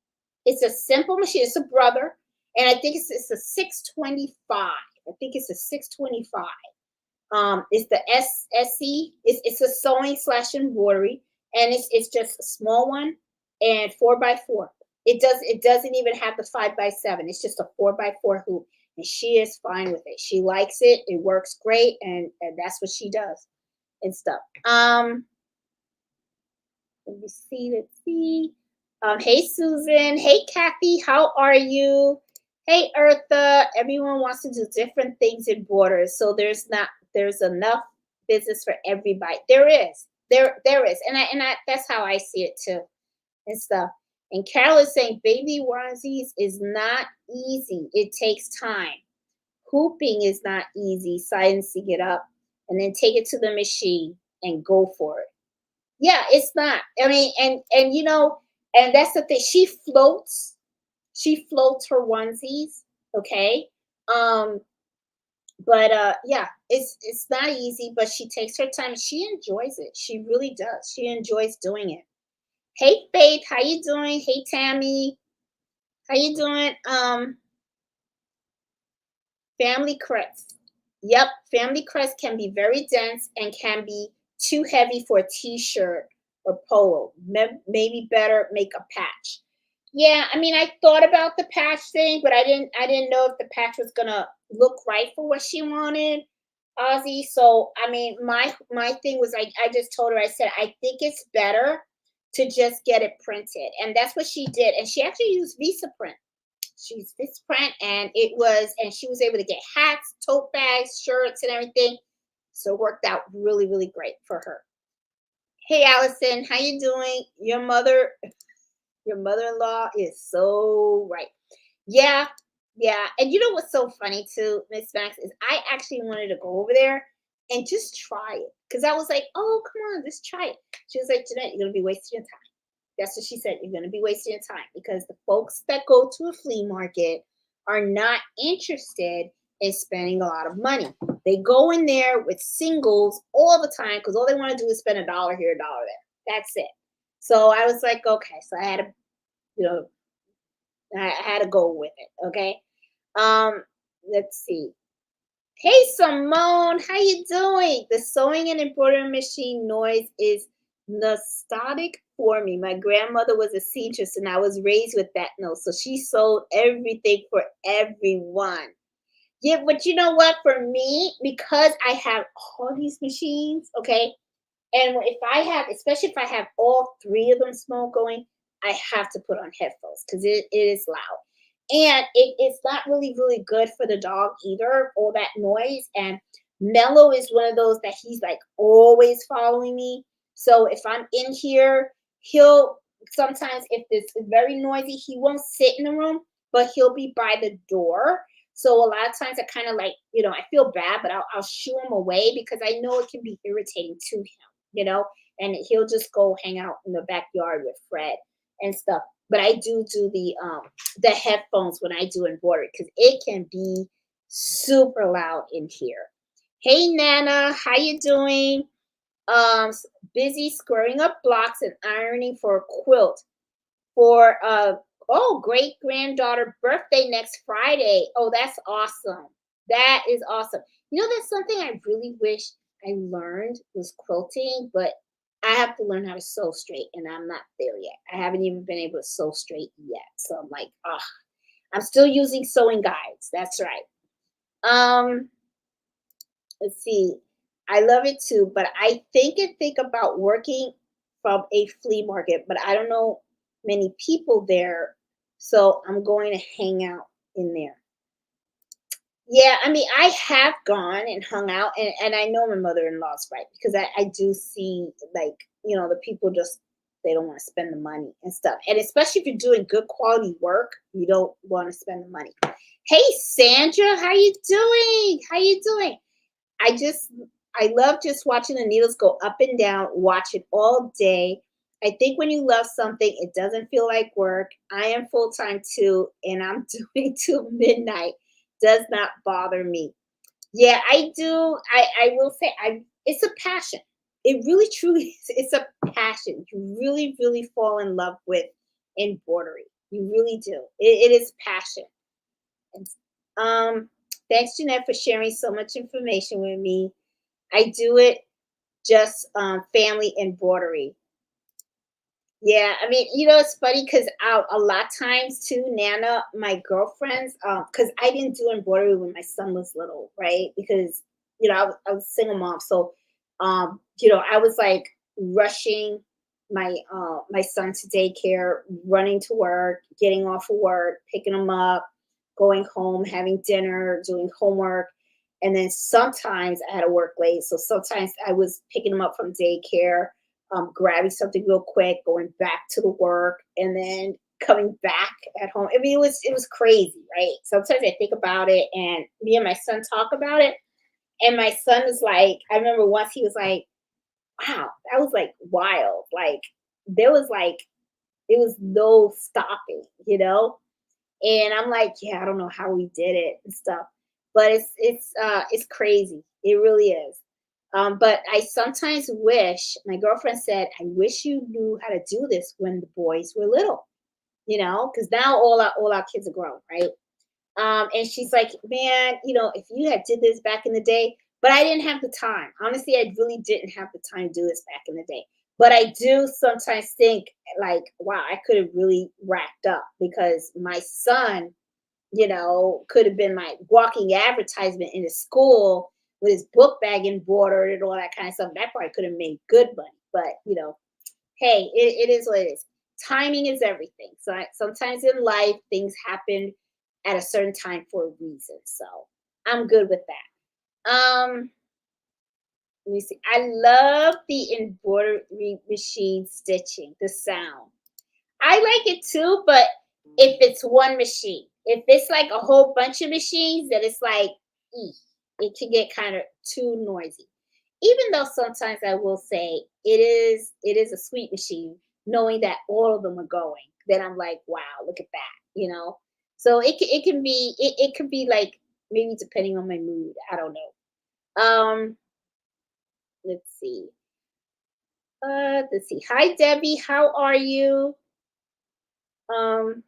It's a simple machine. It's a brother. And I think it's a 625. I think it's a 625. It's the SE. It's a sewing / embroidery, and it's just a small one and 4x4. It doesn't even have the 5x7. It's just a 4x4 hoop, and she is fine with it. She likes it. It works great, and that's what she does and stuff. Let me see. Let's see. Hey Susan. Hey Kathy. How are you? Hey Eartha. Everyone wants to do different things in borders, so there's enough business for everybody. There is, and I that's how I see it too and stuff. And Carol is saying baby onesies is not easy. It takes time. Hooping is not easy. Sizing it up and then take it to the machine and go for it. Yeah, it's not. I mean, and and that's the thing. She floats her onesies, okay? Um, but yeah, it's not easy, but she takes her time. She enjoys it. She really does. She enjoys doing it. Hey Faith, how you doing? Hey Tammy, how you doing? Family crest. Yep, family crest can be very dense and can be too heavy for a t-shirt or polo. Maybe better make a patch. Yeah, I mean, I thought about the patch thing, but I didn't know if the patch was gonna look right for what she wanted, Ozzy. So I mean, my thing was I just told her, I said, I think it's better to just get it printed. And that's what she did. And she actually used Visa print. She's this print, and she was able to get hats, tote bags, shirts, and everything. So it worked out really, really great for her. Hey Allison, how you doing? Your mother-in-law is so right. Yeah, yeah. And you know what's so funny too, Miss Max, is I actually wanted to go over there and just try it. Because I was like, oh, come on, just try it. She was like, Jeanette, you're gonna be wasting your time. That's what she said. You're gonna be wasting your time because the folks that go to a flea market are not interested in spending a lot of money. They go in there with singles all the time because all they want to do is spend a dollar here, a dollar there. That's it. So I was like, okay. So I had to, you know, I had to go with it. Okay. Um, let's see. Hey Simone, how you doing? The sewing and embroidery machine noise is nostalgic for me. My grandmother was a seamstress and I was raised with that noise. So she sold everything for everyone. Yeah, but you know what? For me, because I have all these machines, okay, and if I have, especially if I have all three of them small going, I have to put on headphones because it is loud. And it's not really, really good for the dog either, all that noise. And Mello is one of those that he's like always following me. So if I'm in here, he'll sometimes, if it's very noisy, he won't sit in the room, but he'll be by the door. So a lot of times I kind of like, I feel bad, but I'll shoo him away because I know it can be irritating to him, you know, and he'll just go hang out in the backyard with Fred and stuff. But I do the headphones when I do embroidery because it can be super loud in here. Hey Nana, how you doing? Busy squaring up blocks and ironing for a quilt for great granddaughter birthday next Friday. Oh, that's awesome. That is awesome. That's something I really wish I learned was quilting, but I have to learn how to sew straight, and I'm not there yet. I haven't even been able to sew straight yet. So I'm like, I'm still using sewing guides. That's right. Um, let's see. I love it too, but I think about working from a flea market, but I don't know many people there, so I'm going to hang out in there. Yeah, I mean, I have gone and hung out, and I know my mother-in-law's right because I do see like the people just they don't want to spend the money and stuff, and especially if you're doing good quality work, you don't want to spend the money. Hey Sandra, how you doing? How you doing? I just I love just watching the needles go up and down, watch it all day. I think when you love something, it doesn't feel like work. I am full time too, and I'm doing till midnight. Does not bother me. Yeah, I do. I will say I it's a passion. It really truly is. It's a passion. You really, really fall in love with embroidery. You really do. It is passion. And, thanks, Jeanette, for sharing so much information with me. I do it just family embroidery. Yeah, I mean, it's funny because a lot of times too, Nana, my girlfriends, because I didn't do embroidery when my son was little, right? Because I was a single mom, so I was like rushing. my son to daycare, running to work, getting off of work, picking him up, going home, having dinner, doing homework, and then sometimes I had to work late. So sometimes I was picking him up from daycare, grabbing something real quick, going back to the work, and then coming back at home. I mean, it was crazy, right? Sometimes I think about it, and me and my son talk about it, and my son is like, I remember once he was like, wow, that was like wild. Like there was like it was no stopping, you know? And I'm like, yeah, I don't know how we did it and stuff. But it's crazy. It really is. But I sometimes wish, my girlfriend said, I wish you knew how to do this when the boys were little, because now all our kids are grown, right? And she's like, man, if you had did this back in the day, but I didn't have the time. Honestly, I really didn't have the time to do this back in the day. But I do sometimes think like, wow, I could have really racked up because my son, could have been my walking advertisement in the school with his book bag embroidered and all that kind of stuff. That probably could have made good money. But hey, it is what it is. Timing is everything. So sometimes in life, things happen at a certain time for a reason. So I'm good with that. Let me see. I love the embroidery machine stitching, the sound. I like it too, but if it's one machine, if it's like a whole bunch of machines, that it's like, "Eek," it can get kind of too noisy. Even though sometimes I will say it is a sweet machine, knowing that all of them are going. Then I'm like, wow, look at that. So it could be like maybe depending on my mood. I don't know. Let's see. Let's see. Hi Debbie, how are you? Um,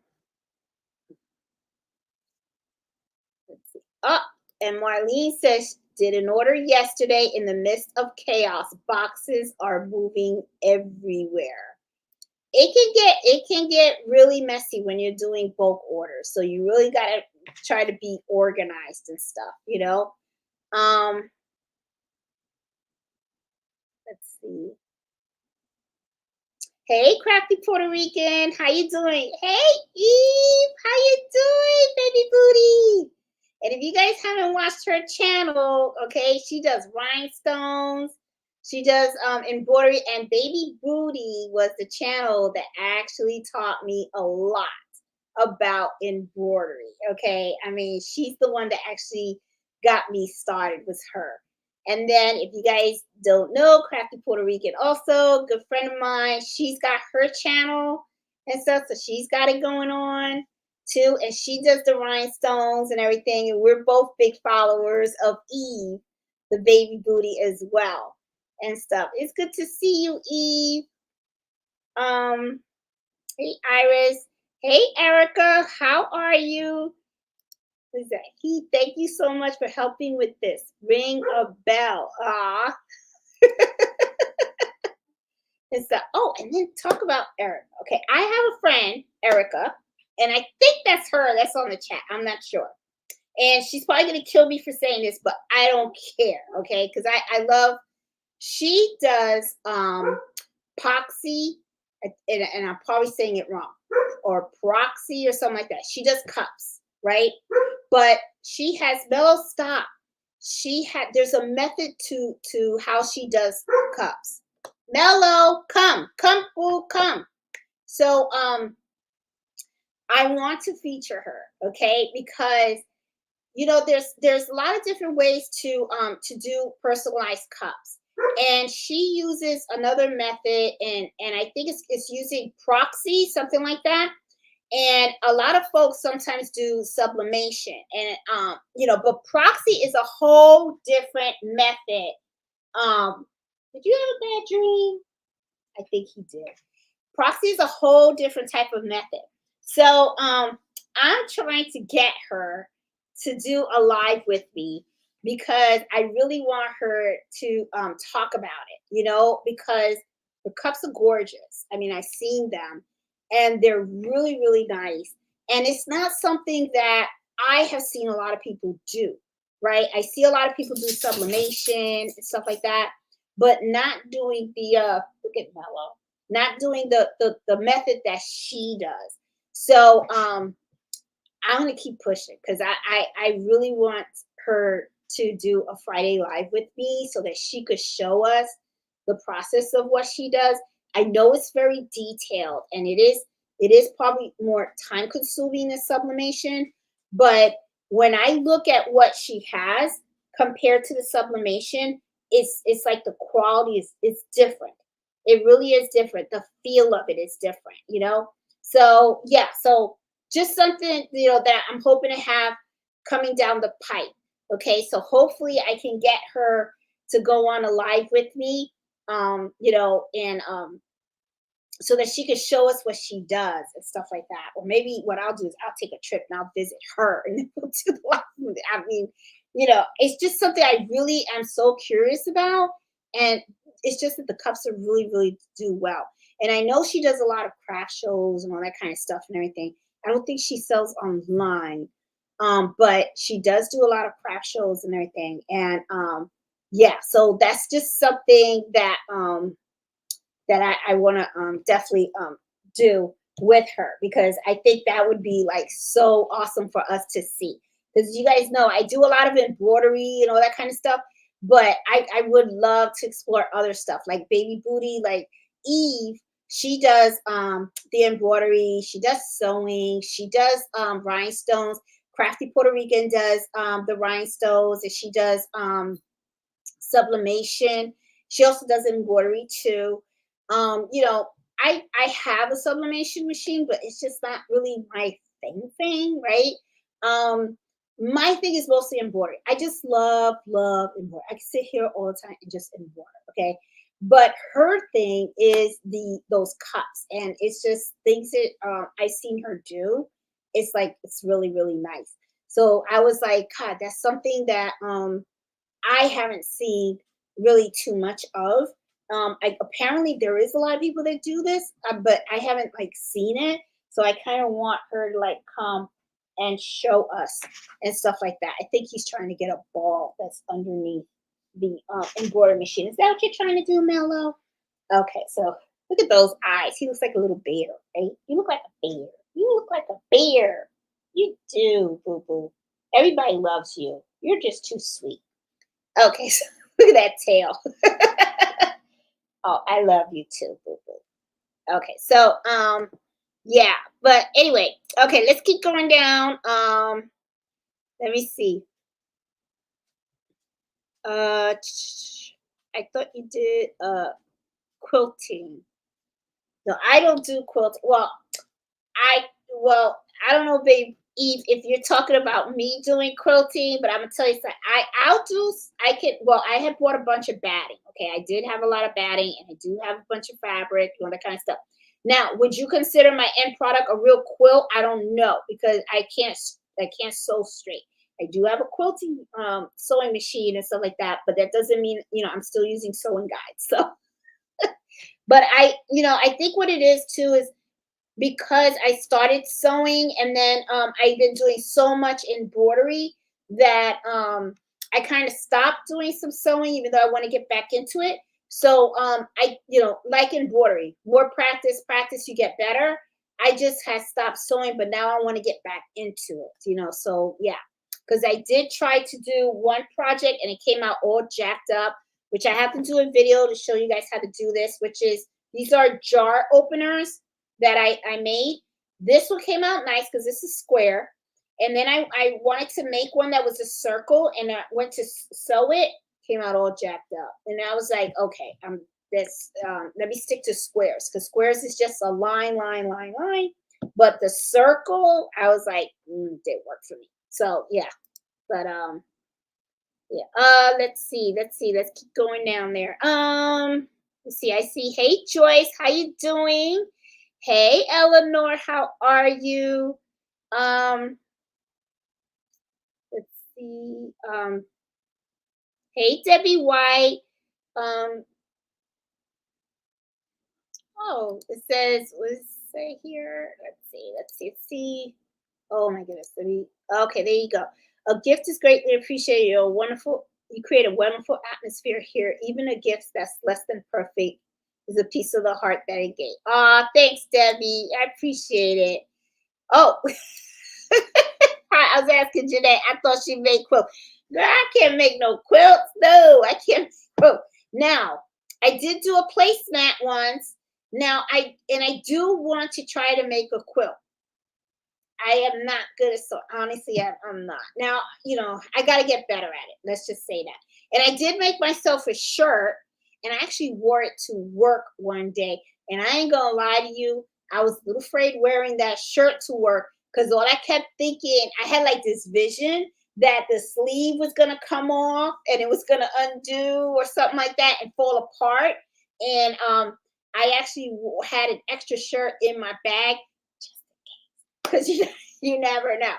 let's see. Oh, and Marlene says, did an order yesterday in the midst of chaos. Boxes are moving everywhere. It can get really messy when you're doing bulk orders. So you really gotta try to be organized and stuff. Um, let's see. Hey, crafty Puerto Rican, how you doing? Hey, Eve, how you doing, baby booty? And if you guys haven't watched her channel, okay, she does rhinestones, she does embroidery, and Baby Booty was the channel that actually taught me a lot about embroidery. Okay, I mean, she's the one that actually got me started, was her. And then, if you guys don't know, Crafty Puerto Rican, also good friend of mine, she's got her channel and stuff, so she's got it going on too, and she does the rhinestones and everything. And we're both big followers of Eve, the Baby Booty, as well, and stuff. It's good to see you, Eve. Um, Hey, Iris. Hey, Erica. How are you? Who's that? He. Thank you so much for helping with this. Ring a bell. Ah. And so, oh, and then talk about Erica. Okay, I have a friend, Erica, and I think that's her. That's on the chat. I'm not sure. And she's probably gonna kill me for saying this, but I don't care. Okay, because I love. She does epoxy, and I'm probably saying it wrong, or proxy or something like that. She does cups, right? But she has mellow stop. There's a method to how she does cups. Mellow, come, fool, come. So I want to feature her, okay? Because there's a lot of different ways to do personalized cups, and she uses another method, and I think it's using proxy, something like that. And a lot of folks sometimes do sublimation, and but proxy is a whole different method. um did you have a bad dream? I think he did. Proxy is a whole different type of method. So I'm trying to get her to do a live with me, because I really want her to talk about it, because the cups are gorgeous. I mean, I've seen them, and they're really, really nice. And it's not something that I have seen a lot of people do, right? I see a lot of people do sublimation and stuff like that, but not doing the look at Mellow. not doing the method that she does. So I'm gonna keep pushing because I really want her to do a Friday live with me so that she could show us the process of what she does. I know it's very detailed and it is probably more time consuming than sublimation, but when I look at what she has compared to the sublimation, it's like the quality is different. It really is different. The feel of it is different, you know? So yeah, so just something, that I'm hoping to have coming down the pipe. Okay, so hopefully I can get her to go on a live with me, and so that she could show us what she does and stuff like that. Or maybe what I'll do is I'll take a trip and I'll visit her and then we'll do the live. I mean, it's just something I really am so curious about, and it's just that the cups are really, really do well. And I know she does a lot of craft shows and all that kind of stuff and everything. I don't think she sells online, but she does do a lot of craft shows and everything. And yeah, so that's just something that I want to definitely do with her, because I think that would be like so awesome for us to see. Because you guys know I do a lot of embroidery and all that kind of stuff, but I would love to explore other stuff like baby booty, like Eve. She does the embroidery, she does sewing, she does rhinestones. Crafty Puerto Rican does the rhinestones, and she does sublimation. She also does embroidery too. I have a sublimation machine, but it's just not really my thing, right? My thing is mostly embroidery. I just love embroidery. I can sit here all the time and just embroider, okay? But her thing is those cups, and it's just things that I've seen her do. It's like it's really, really nice. So I was like, God, that's something that I haven't seen really too much of. Apparently there is a lot of people that do this, but I haven't like seen it. So I kind of want her to like come and show us and stuff like that. I think he's trying to get a ball that's underneath the embroidery machine. Is that what you're trying to do, Mello? Okay, so look at those eyes. He looks like a little bear, right? You look like a bear. You look like a bear. You do, boo boo. Everybody loves you. You're just too sweet. Okay, so look at that tail. Oh, I love you too, boo boo. Okay, so yeah, but anyway, okay, let's keep going down. Let me see. I thought you did quilting. No, I don't do quilting. I well, I don't know, babe Eve, if you're talking about me doing quilting, but I'm gonna tell you something. I'll do. I can. Well, I have bought a bunch of batting. Okay, I did have a lot of batting, and I do have a bunch of fabric, all that kind of stuff. Now, would you consider my end product a real quilt? I don't know, because I can't. I can't sew straight. I do have a quilting sewing machine and stuff like that, but that doesn't mean I'm still using sewing guides. So, but I think what it is too is because I started sewing, and then I've been doing so much embroidery that I kind of stopped doing some sewing, even though I want to get back into it. So like embroidery, more practice, you get better. I just had stopped sewing, but now I want to get back into it. So yeah, because I did try to do one project and it came out all jacked up, which I have to do a video to show you guys how to do this, which is these are jar openers that I made. This one came out nice because this is square. And then I wanted to make one that was a circle, and I went to sew it, came out all jacked up. And I was like, okay, let me stick to squares, because squares is just a line. But the circle, I was like, didn't work for me. So yeah, but yeah. Let's keep going down there. Let's see. I see. Hey Joyce, how you doing? Hey Eleanor, how are you? Um, let's see. Hey Debbie White. Um, oh, it says, what does it say here? Let's see. Oh my goodness. Okay, there you go. A gift is greatly appreciated. You create a wonderful atmosphere here. Even a gift that's less than perfect It's a piece of the heart that I gave. Aw, thanks, Debbie. I appreciate it. Oh, I was asking Jeanette. I thought she made quilts. Girl, I can't make no quilts. No, I can't quilt. Now, I did do a placemat once. Now, I do want to try to make a quilt. I am not good at so honestly, I'm not. Now, I got to get better at it. Let's just say that. And I did make myself a shirt, and I actually wore it to work one day. And I ain't gonna lie to you, I was a little afraid wearing that shirt to work because all I kept thinking, I had like this vision that the sleeve was gonna come off and it was gonna undo or something like that and fall apart. And I actually had an extra shirt in my bag because you never know,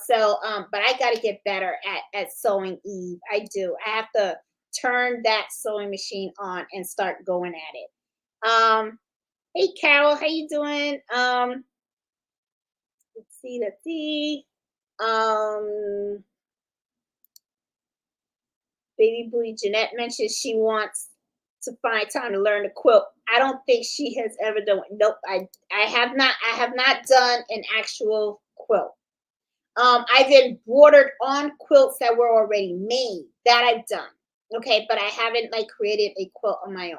so but I got to get better at sewing, Eve. I do. I have to turn that sewing machine on and start going at it. Hey Carol, how you doing? Let's see. um Baby Booty Jeanette mentioned she wants to find time to learn to quilt. I don't think she has ever done it. Nope, I have not done an actual quilt. I've embroidered on quilts that were already made. That I've done. Okay, but I haven't like created a quilt on my own.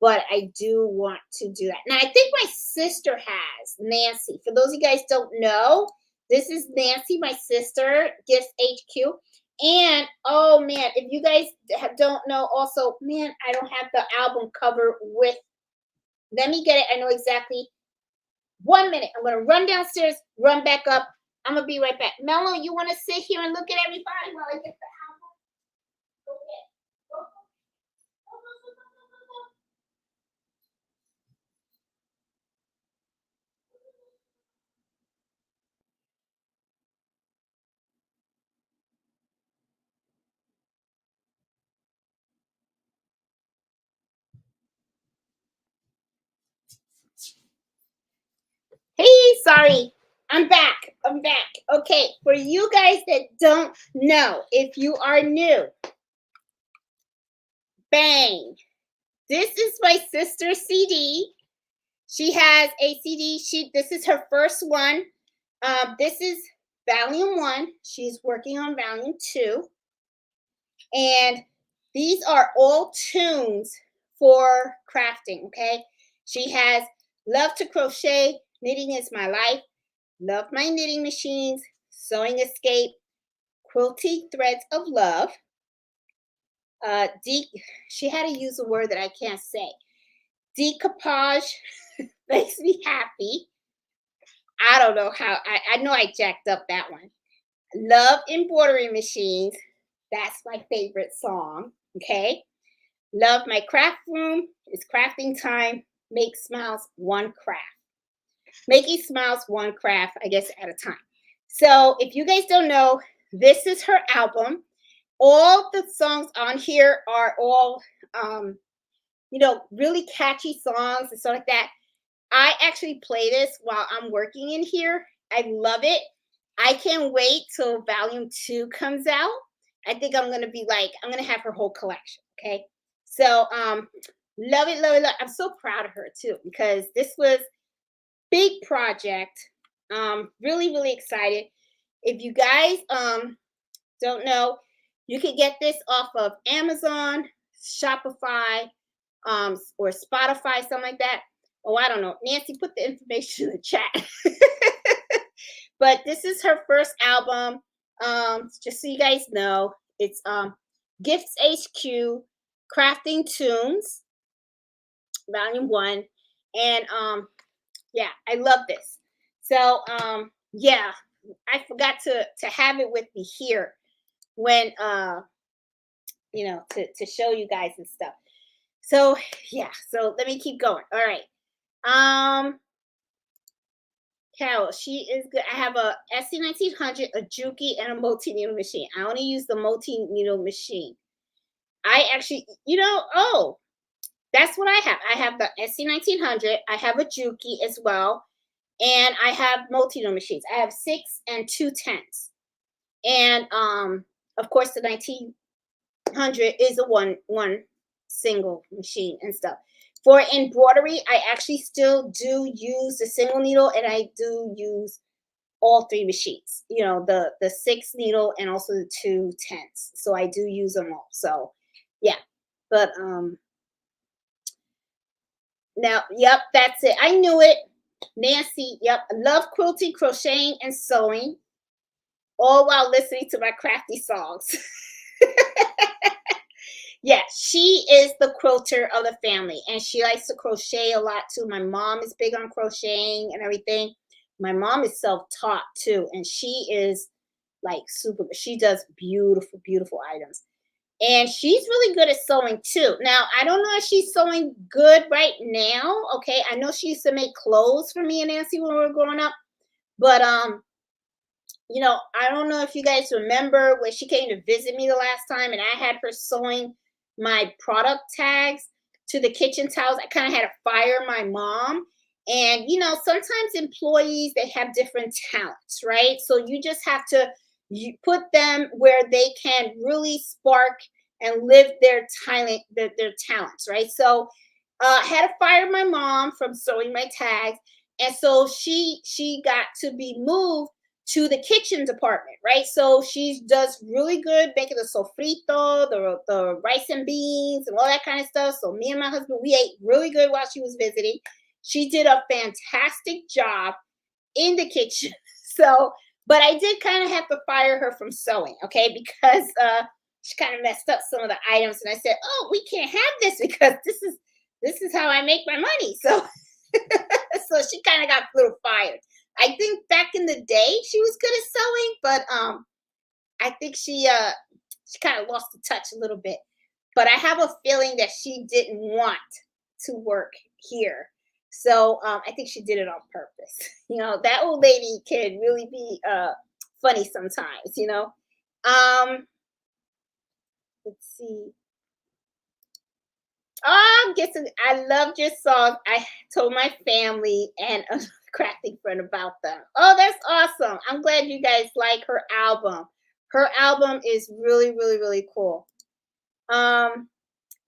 But I do want to do that. Now I think my sister has Nancy. For those of you guys don't know, this is Nancy, my sister, Gifts HQ. And oh man, if you guys don't know, also, man, I don't have the album cover with. Let me get it. I know exactly. 1 minute. I'm gonna run downstairs, run back up. I'm gonna be right back. Mello, you want to sit here and look at everybody while I get the album? Go ahead. Go, go, go, go, go, go, go, go. Hey, sorry. I'm back. I'm back. Okay, for you guys that don't know, if you are new, bang. This is my sister's CD. She has a CD. This is her first one. This is volume 1. She's working on volume 2. And these are all tunes for crafting, okay? She has Love to Crochet, Knitting is My Life, Love My Knitting Machines, Sewing Escape, Quilty Threads of Love. She had to use a word that I can't say. Decoupage makes me happy. I don't know how, I know I jacked up that one. Love Embroidery Machines. That's my favorite song. Okay. Love My Craft Room. It's crafting time. Make smiles one craft. Making smiles one craft, I guess, at a time. So if you guys don't know, this is her album. All the songs on here are all, really catchy songs and stuff like that. I actually play this while I'm working in here. I love it. I can't wait till volume 2 comes out. I think I'm gonna have her whole collection. Okay. So love it, love it, love it. I'm so proud of her too, because this was big project. Really, really excited. If you guys don't know, you can get this off of Amazon, Shopify, or Spotify, something like that. Oh, I don't know. Nancy, put the information in the chat. But this is her first album. Just so you guys know, it's Gifts HQ, Crafting Tunes, Volume 1. And yeah, I love this. So yeah, I forgot to have it with me here when to show you guys and stuff. So yeah, so let me keep going. All right. Carol, she is good. I have a SC1900, a Juki, and a multi-needle machine. I only use the multi-needle machine. I actually, that's what I have. I have the SC1900. I have a Juki as well. And I have multi-needle machines. I have 6 and 2 10s. And of course, the 1900 is a one single machine and stuff. For embroidery, I actually still do use the single needle, and I do use all three machines. You know, the six needle and also the two tens. So I do use them all. So yeah. But now, yep, that's it. I knew it. Nancy, yep. I love quilting, crocheting, and sewing, all while listening to my crafty songs. Yeah, she is the quilter of the family, and she likes to crochet a lot too. My mom is big on crocheting and everything. My mom is self-taught too, and she is like super. She does beautiful, beautiful items, and she's really good at sewing too. Now, I don't know if she's sewing good right now. Okay, I know she used to make clothes for me and Nancy when we were growing up, but I don't know if you guys remember when she came to visit me the last time and I had her sewing my product tags to the kitchen towels. I kind of had to fire my mom. And, sometimes employees, they have different talents, right? So you just have to you put them where they can really spark and live their talent, their talents, right? So I had to fire my mom from sewing my tags. And so she got to be moved to the kitchen department, right? So she does really good making the sofrito, the rice and beans, and all that kind of stuff. So me and my husband, we ate really good while she was visiting. She did a fantastic job in the kitchen. So, but I did kind of have to fire her from sewing, okay, because she kind of messed up some of the items, and I said, "Oh, we can't have this because this is how I make my money." So, so she kind of got a little fired. I think back in the day she was good at sewing, but I think she kind of lost the touch a little bit. But I have a feeling that she didn't want to work here. So I think she did it on purpose. That old lady can really be funny sometimes. Um, let's see. Oh, I loved your song. I told my family and a crafting friend about them. Oh, that's awesome. I'm glad you guys like her album. Her album is really, really, really cool.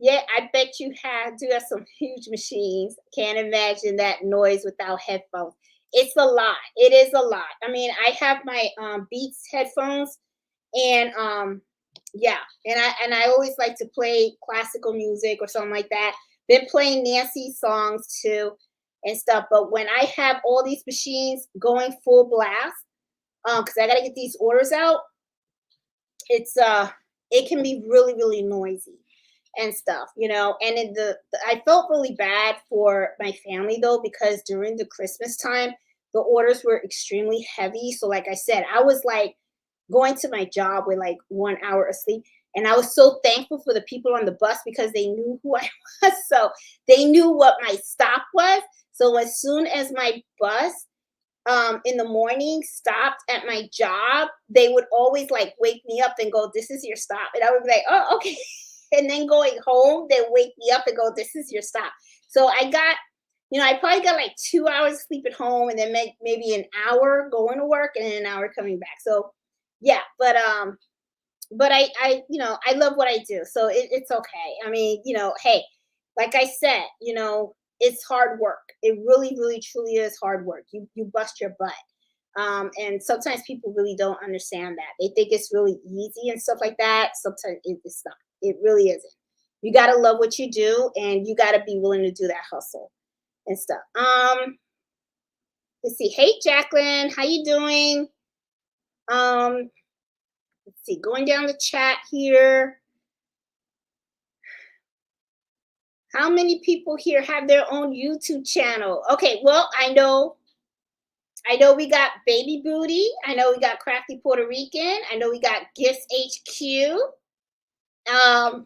Yeah, I bet you do have some huge machines. Can't imagine that noise without headphones. It's a lot. It is a lot. I mean, I have my Beats headphones, and yeah, and I always like to play classical music or something like that. Been playing Nancy songs too and stuff. But when I have all these machines going full blast, because I gotta get these orders out, it can be really, really noisy and stuff. And I felt really bad for my family though, because during the Christmas time the orders were extremely heavy. So like I said, I was like going to my job with like 1 hour of sleep, and I was so thankful for the people on the bus because they knew who I was. So they knew what my stop was. So as soon as my bus in the morning stopped at my job, they would always like wake me up and go, "This is your stop." And I would be like, "Oh, okay." And then going home, they wake me up and go, "This is your stop." So I probably got like 2 hours sleep at home, and then maybe an hour going to work and then an hour coming back. So yeah, but I love what I do, so it's okay. I mean, hey, like I said, it's hard work. It really, really, truly is hard work. You bust your butt. And sometimes people really don't understand that. They think it's really easy and stuff like that. Sometimes it's not. It really isn't. You gotta love what you do, and you gotta be willing to do that hustle and stuff. Let's see. Hey, Jacqueline, how you doing? Um, let's see. Going down the chat here. How many people here have their own YouTube channel? Okay, well, I know we got Baby Booty. I know we got Crafty Puerto Rican. I know we got Gifts HQ. Um,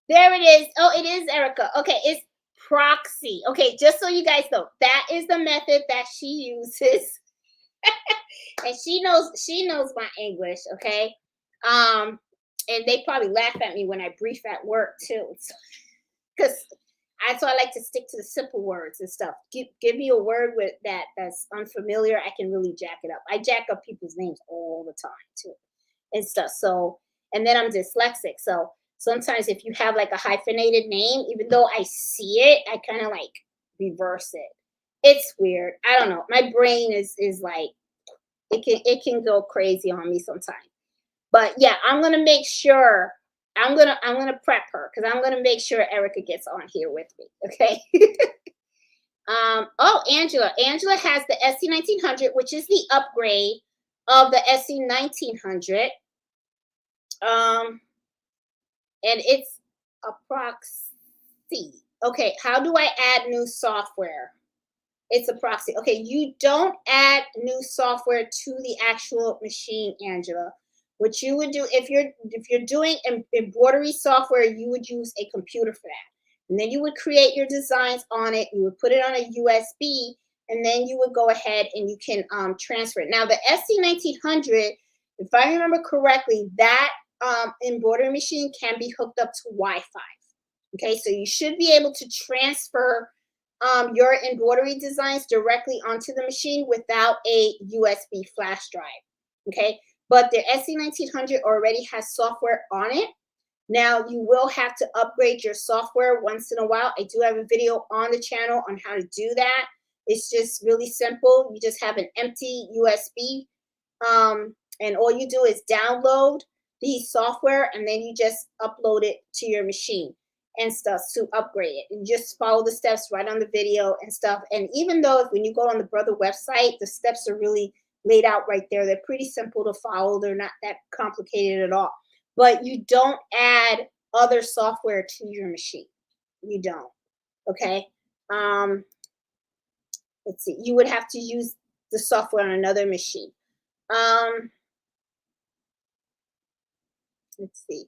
there it is. Oh, it is Erica. Okay, it's Proxy. Okay, just so you guys know, that is the method that she uses. And she knows my English, okay? And they probably laugh at me when I brief at work too. Because so I like to stick to the simple words and stuff. Give me a word with that's unfamiliar. I can really jack it up. I jack up people's names all the time too and stuff. So, and then I'm dyslexic. So sometimes if you have like a hyphenated name, even though I see it, I kind of like reverse it. It's weird. I don't know. My brain is like it can go crazy on me sometimes. But yeah, I'm gonna make sure I'm gonna prep her because I'm gonna make sure Erica gets on here with me. Okay. Oh, Angela. Angela has the SC1900, which is the upgrade of the SC1900. Um, and it's a proxy. Okay, how do I add new software? It's a proxy. Okay, you don't add new software to the actual machine, Angela. What you would do if you're doing embroidery software, you would use a computer for that. And then you would create your designs on it. You would put it on a USB, and then you would go ahead and you can transfer it. Now the SC1900, if I remember correctly, that embroidery machine can be hooked up to Wi-Fi. Okay, so you should be able to transfer your embroidery designs directly onto the machine without a USB flash drive. Okay, but the SC1900 already has software on it. Now you will have to upgrade your software once in a while. I do have a video on the channel on how to do that. It's just really simple. You just have an empty USB, and all you do is download the software, and then you just upload it to your machine and stuff to upgrade it. And just follow the steps right on the video and stuff. And even though when you go on the Brother website, the steps are really laid out right there. They're pretty simple to follow. They're not that complicated at all. But you don't add other software to your machine. You don't. Okay. Um, let's see. You would have to use the software on another machine. Um, let's see.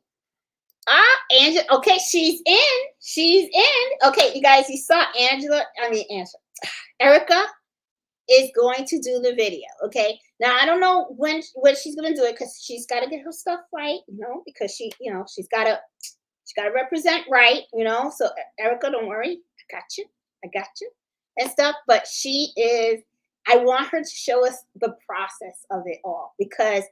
Angela. Okay, she's in. She's in. Okay, you guys, you saw Angela. Angela. Erica is going to do the video. Okay. Now I don't know when she's gonna do it because she's got to get her stuff right, because she's gotta represent right, So Erica, don't worry, I got you, and stuff. But I want her to show us the process of it all because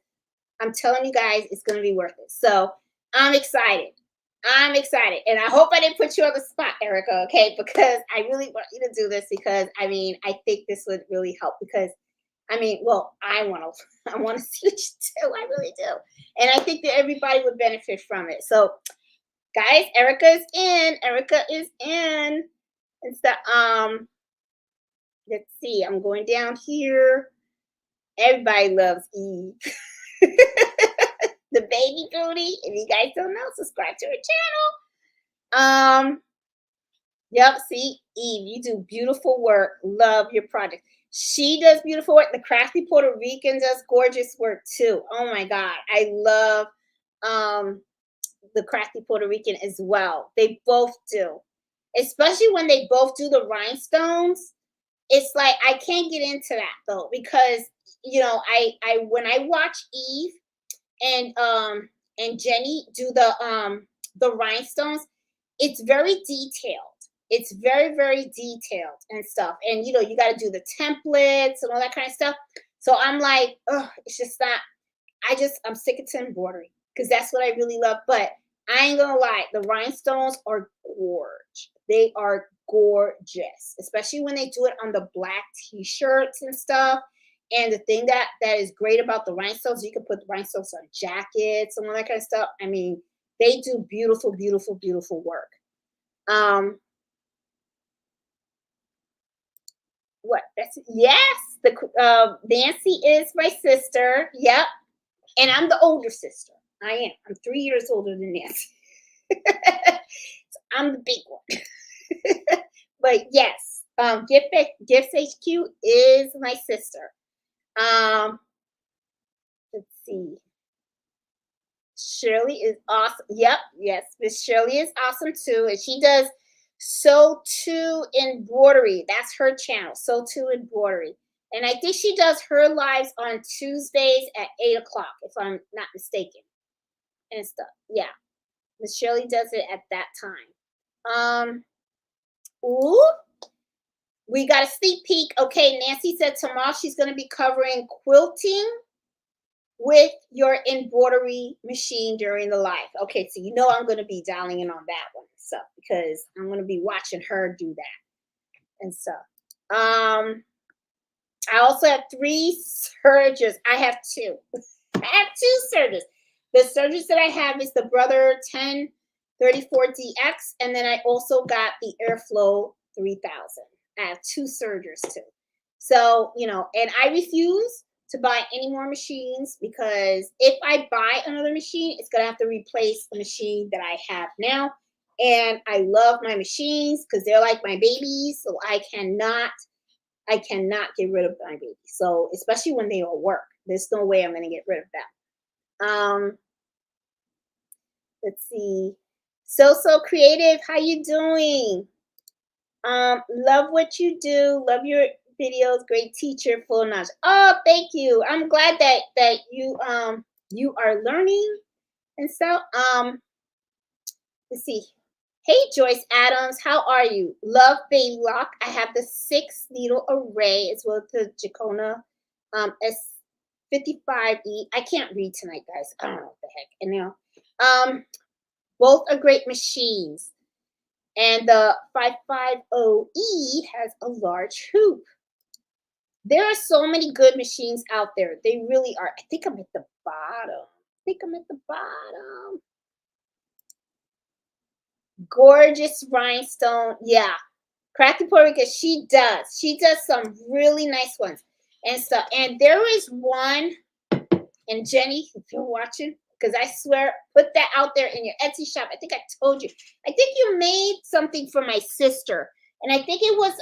I'm telling you guys, it's gonna be worth it. So I'm excited. I'm excited. And I hope I didn't put you on the spot, Erica, okay? Because I really want you to do this because I think this would really help because well, I want to I want to see what you do. I really do. And I think that everybody would benefit from it. So guys, Erica is in. Erica is in. And so let's see. I'm going down here. Everybody loves Eve. The baby booty. If you guys don't know, subscribe to her channel. Yep, see, Eve, you do beautiful work. Love your project. She does beautiful work. The Crafty Puerto Rican does gorgeous work too. Oh my God. I love the Crafty Puerto Rican as well. They both do. Especially when they both do the rhinestones. It's like I can't get into that though, because I when I watch Eve and Jenny do the rhinestones, it's very detailed. It's very, very detailed and stuff. And you got to do the templates and all that kind of stuff. So I'm like, oh, it's just not. I'm sick of embroidery because that's what I really love. But I ain't gonna lie, the rhinestones are gorgeous. They are gorgeous, especially when they do it on the black t-shirts and stuff. And the thing that is great about the rhinestones, you can put the rhinestones on jackets and all that kind of stuff. They do beautiful, beautiful, beautiful work. What? Yes. Nancy is my sister. Yep. And I'm the older sister. I am. I'm 3 years older than Nancy. So I'm the big one. But yes, Gifts HQ is my sister. Let's see. Shirley is awesome. Yep, yes, Miss Shirley is awesome too, and she does Sew To Embroidery. That's her channel, Sew To Embroidery, and I think she does her lives on Tuesdays at 8 o'clock, if I'm not mistaken, and stuff. Yeah, Miss Shirley does it at that time. Ooh, we got a sneak peek. Okay, Nancy said tomorrow she's going to be covering quilting. with your embroidery machine during the live. Okay, so you know I'm going to be dialing in on that one, so because I'm going to be watching her do that and stuff. I also have 3 sergers. I have 2. I have 2 sergers. The sergers that I have is the Brother 1034DX, and then I also got the Airflow 3000. I have 2 sergers too. So, and I refuse to buy any more machines because if I buy another machine, it's going to have to replace the machine that I have now. And I love my machines because they're like my babies. So I cannot get rid of my baby. So especially when they all work, there's no way I'm going to get rid of them. Let's see. So creative. How you doing? Love what you do. Love your videos. Great teacher, full of knowledge. Oh, thank you. I'm glad that you are learning and stuff. Let's see. Hey Joyce Adams, how are you? Love Baby Lock. I have the 6 needle array as well as the Jacona S55E. I can't read tonight, guys. I don't know what the heck. Both are great machines. And the 550E has a large hoop. There are so many good machines out there. They really are. I think I'm at the bottom. Gorgeous rhinestone. Yeah. Crafty Puerto Rico, she does. She does some really nice ones and stuff. And there is one, and Jenny, if you're watching, because I swear, put that out there in your Etsy shop. I think I told you. I think you made something for my sister. And I think it was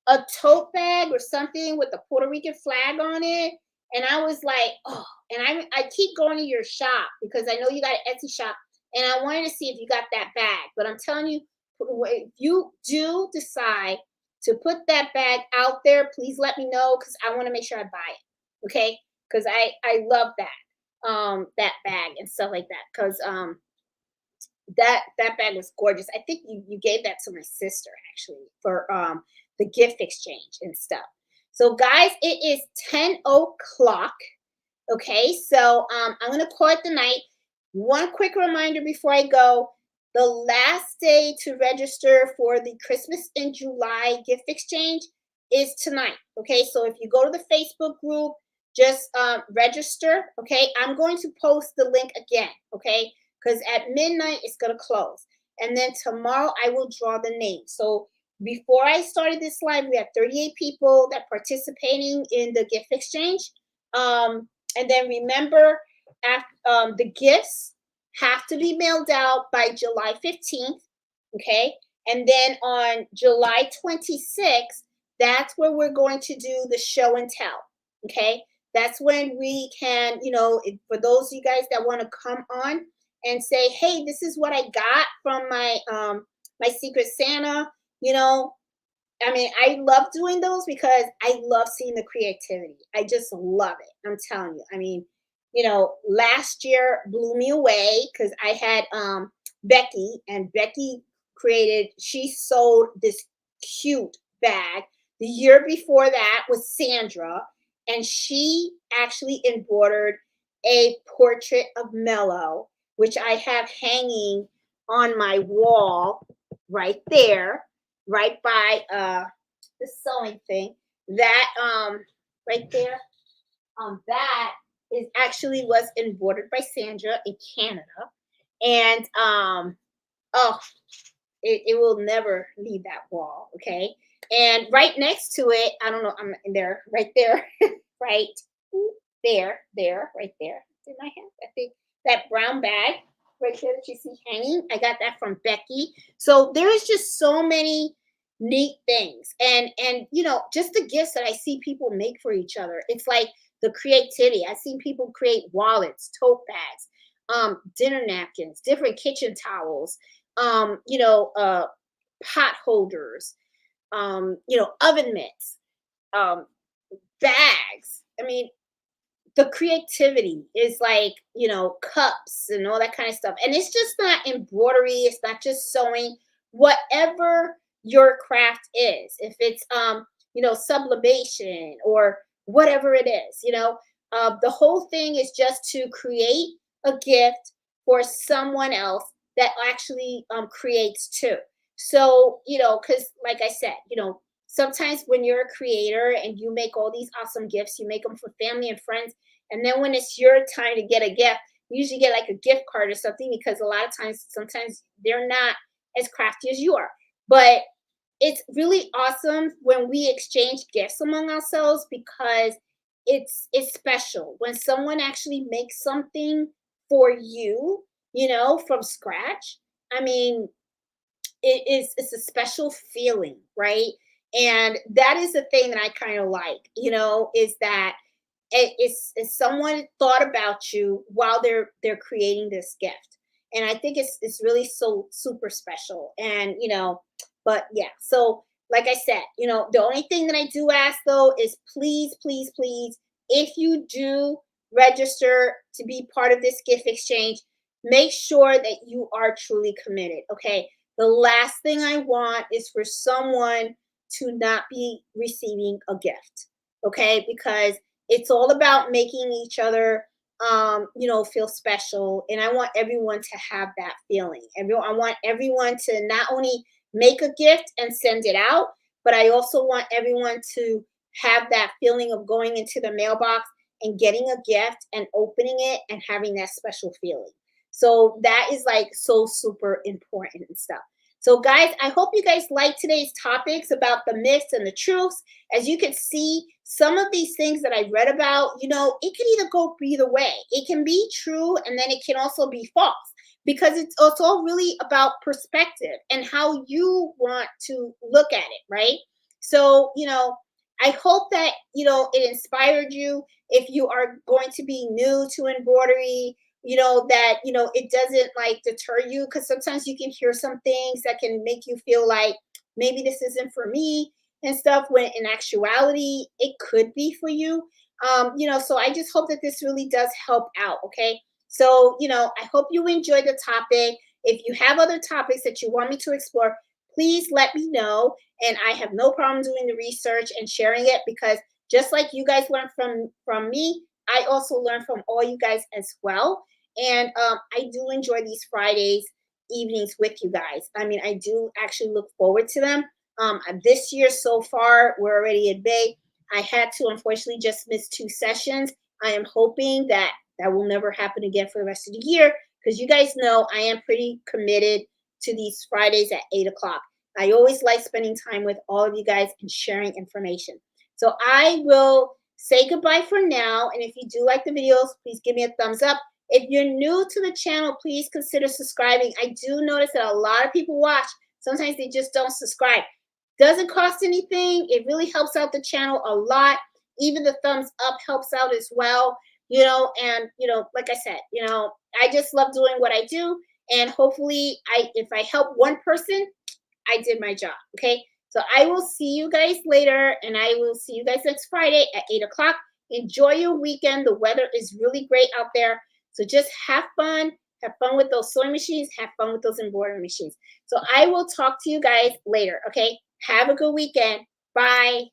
a tote bag or something with a Puerto Rican flag on it. And I was like, oh, and I keep going to your shop because I know you got an Etsy shop. And I wanted to see if you got that bag. But I'm telling you, if you do decide to put that bag out there, please let me know because I want to make sure I buy it. Okay? Because I love that bag and stuff like that. Because that bag was gorgeous. I think you gave that to my sister actually for the gift exchange and stuff. So guys, it is 10 o'clock. Okay, so I'm gonna call it the night. One quick reminder before I go. The last day to register for the Christmas in July gift exchange is tonight. Okay, so if you go to the Facebook group, just register. Okay, I'm going to post the link again. Okay, because at midnight it's going to close. And then tomorrow I will draw the name. So before I started this live, we had 38 people that participating in the gift exchange. And then remember, the gifts have to be mailed out by July 15th. Okay. And then on July 26th, that's where we're going to do the show and tell. Okay. That's when we can, for those of you guys that want to come on and say, hey, this is what I got from my Secret Santa, I mean, I love doing those because I love seeing the creativity. I just love it. I'm telling you. I mean, last year blew me away because I had Becky, and Becky she sold this cute bag. The year before that was Sandra, and she actually embroidered a portrait of Mello, which I have hanging on my wall right there, right by the sewing thing. That right there, that is actually was embroidered by Sandra in Canada. And oh, it will never leave that wall. Okay. And right next to it, I don't know, I'm in there, right there, right there, right there. It's in my hand. I think that brown bag right there that you see hanging, I got that from Becky. So there is just so many neat things. And just the gifts that I see people make for each other. It's like the creativity. I've seen people create wallets, tote bags, dinner napkins, different kitchen towels, pot holders, oven mitts, bags. I mean, the creativity is like, cups and all that kind of stuff. And it's just not embroidery. It's not just sewing. Whatever your craft is, if it's, sublimation or whatever it is, The whole thing is just to create a gift for someone else that actually creates too. So, because like I said, sometimes when you're a creator and you make all these awesome gifts, you make them for family and friends. And then when it's your time to get a gift, you usually get like a gift card or something because a lot of times, sometimes they're not as crafty as you are. But it's really awesome when we exchange gifts among ourselves because it's special when someone actually makes something for you, from scratch. I mean, it's a special feeling, right? And that is the thing that I kind of like, is that it's someone thought about you while they're creating this gift. And I think it's really so super special. And but yeah, so like I said, the only thing that I do ask though is please, please, please, if you do register to be part of this gift exchange, make sure that you are truly committed. Okay, the last thing I want is for someone to not be receiving a gift. Okay, because it's all about making each other feel special. And I want everyone to have that feeling. I want everyone to not only make a gift and send it out, but I also want everyone to have that feeling of going into the mailbox and getting a gift and opening it and having that special feeling. So that is like so super important and stuff. So guys, I hope you guys like today's topics about the myths and the truths. As you can see, some of these things that I read about, it can either go either way. It can be true and then it can also be false because it's all really about perspective and how you want to look at it, right? So, I hope that, it inspired you. If you are going to be new to embroidery, that, it doesn't like deter you because sometimes you can hear some things that can make you feel like maybe this isn't for me and stuff when in actuality it could be for you. So I just hope that this really does help out. Okay. So, I hope you enjoyed the topic. If you have other topics that you want me to explore, please let me know. And I have no problem doing the research and sharing it because just like you guys learn from me, I also learn from all you guys as well. And I do enjoy these Fridays evenings with you guys. I mean, I do actually look forward to them. This year so far, we're already in May. I had to unfortunately just miss 2 sessions. I am hoping that that will never happen again for the rest of the year because you guys know I am pretty committed to these Fridays at 8 o'clock. I always like spending time with all of you guys and sharing information. So I will say goodbye for now. And if you do like the videos, please give me a thumbs up. If you're new to the channel, please consider subscribing. I do notice that a lot of people watch. Sometimes they just don't subscribe. Doesn't cost anything. It really helps out the channel a lot. Even the thumbs up helps out as well. And like I said, I just love doing what I do. And hopefully if I help one person, I did my job. Okay. So I will see you guys later and I will see you guys next Friday at 8 o'clock. Enjoy your weekend. The weather is really great out there. So just have fun. Have fun with those sewing machines. Have fun with those embroidery machines. So I will talk to you guys later. Okay. Have a good weekend. Bye.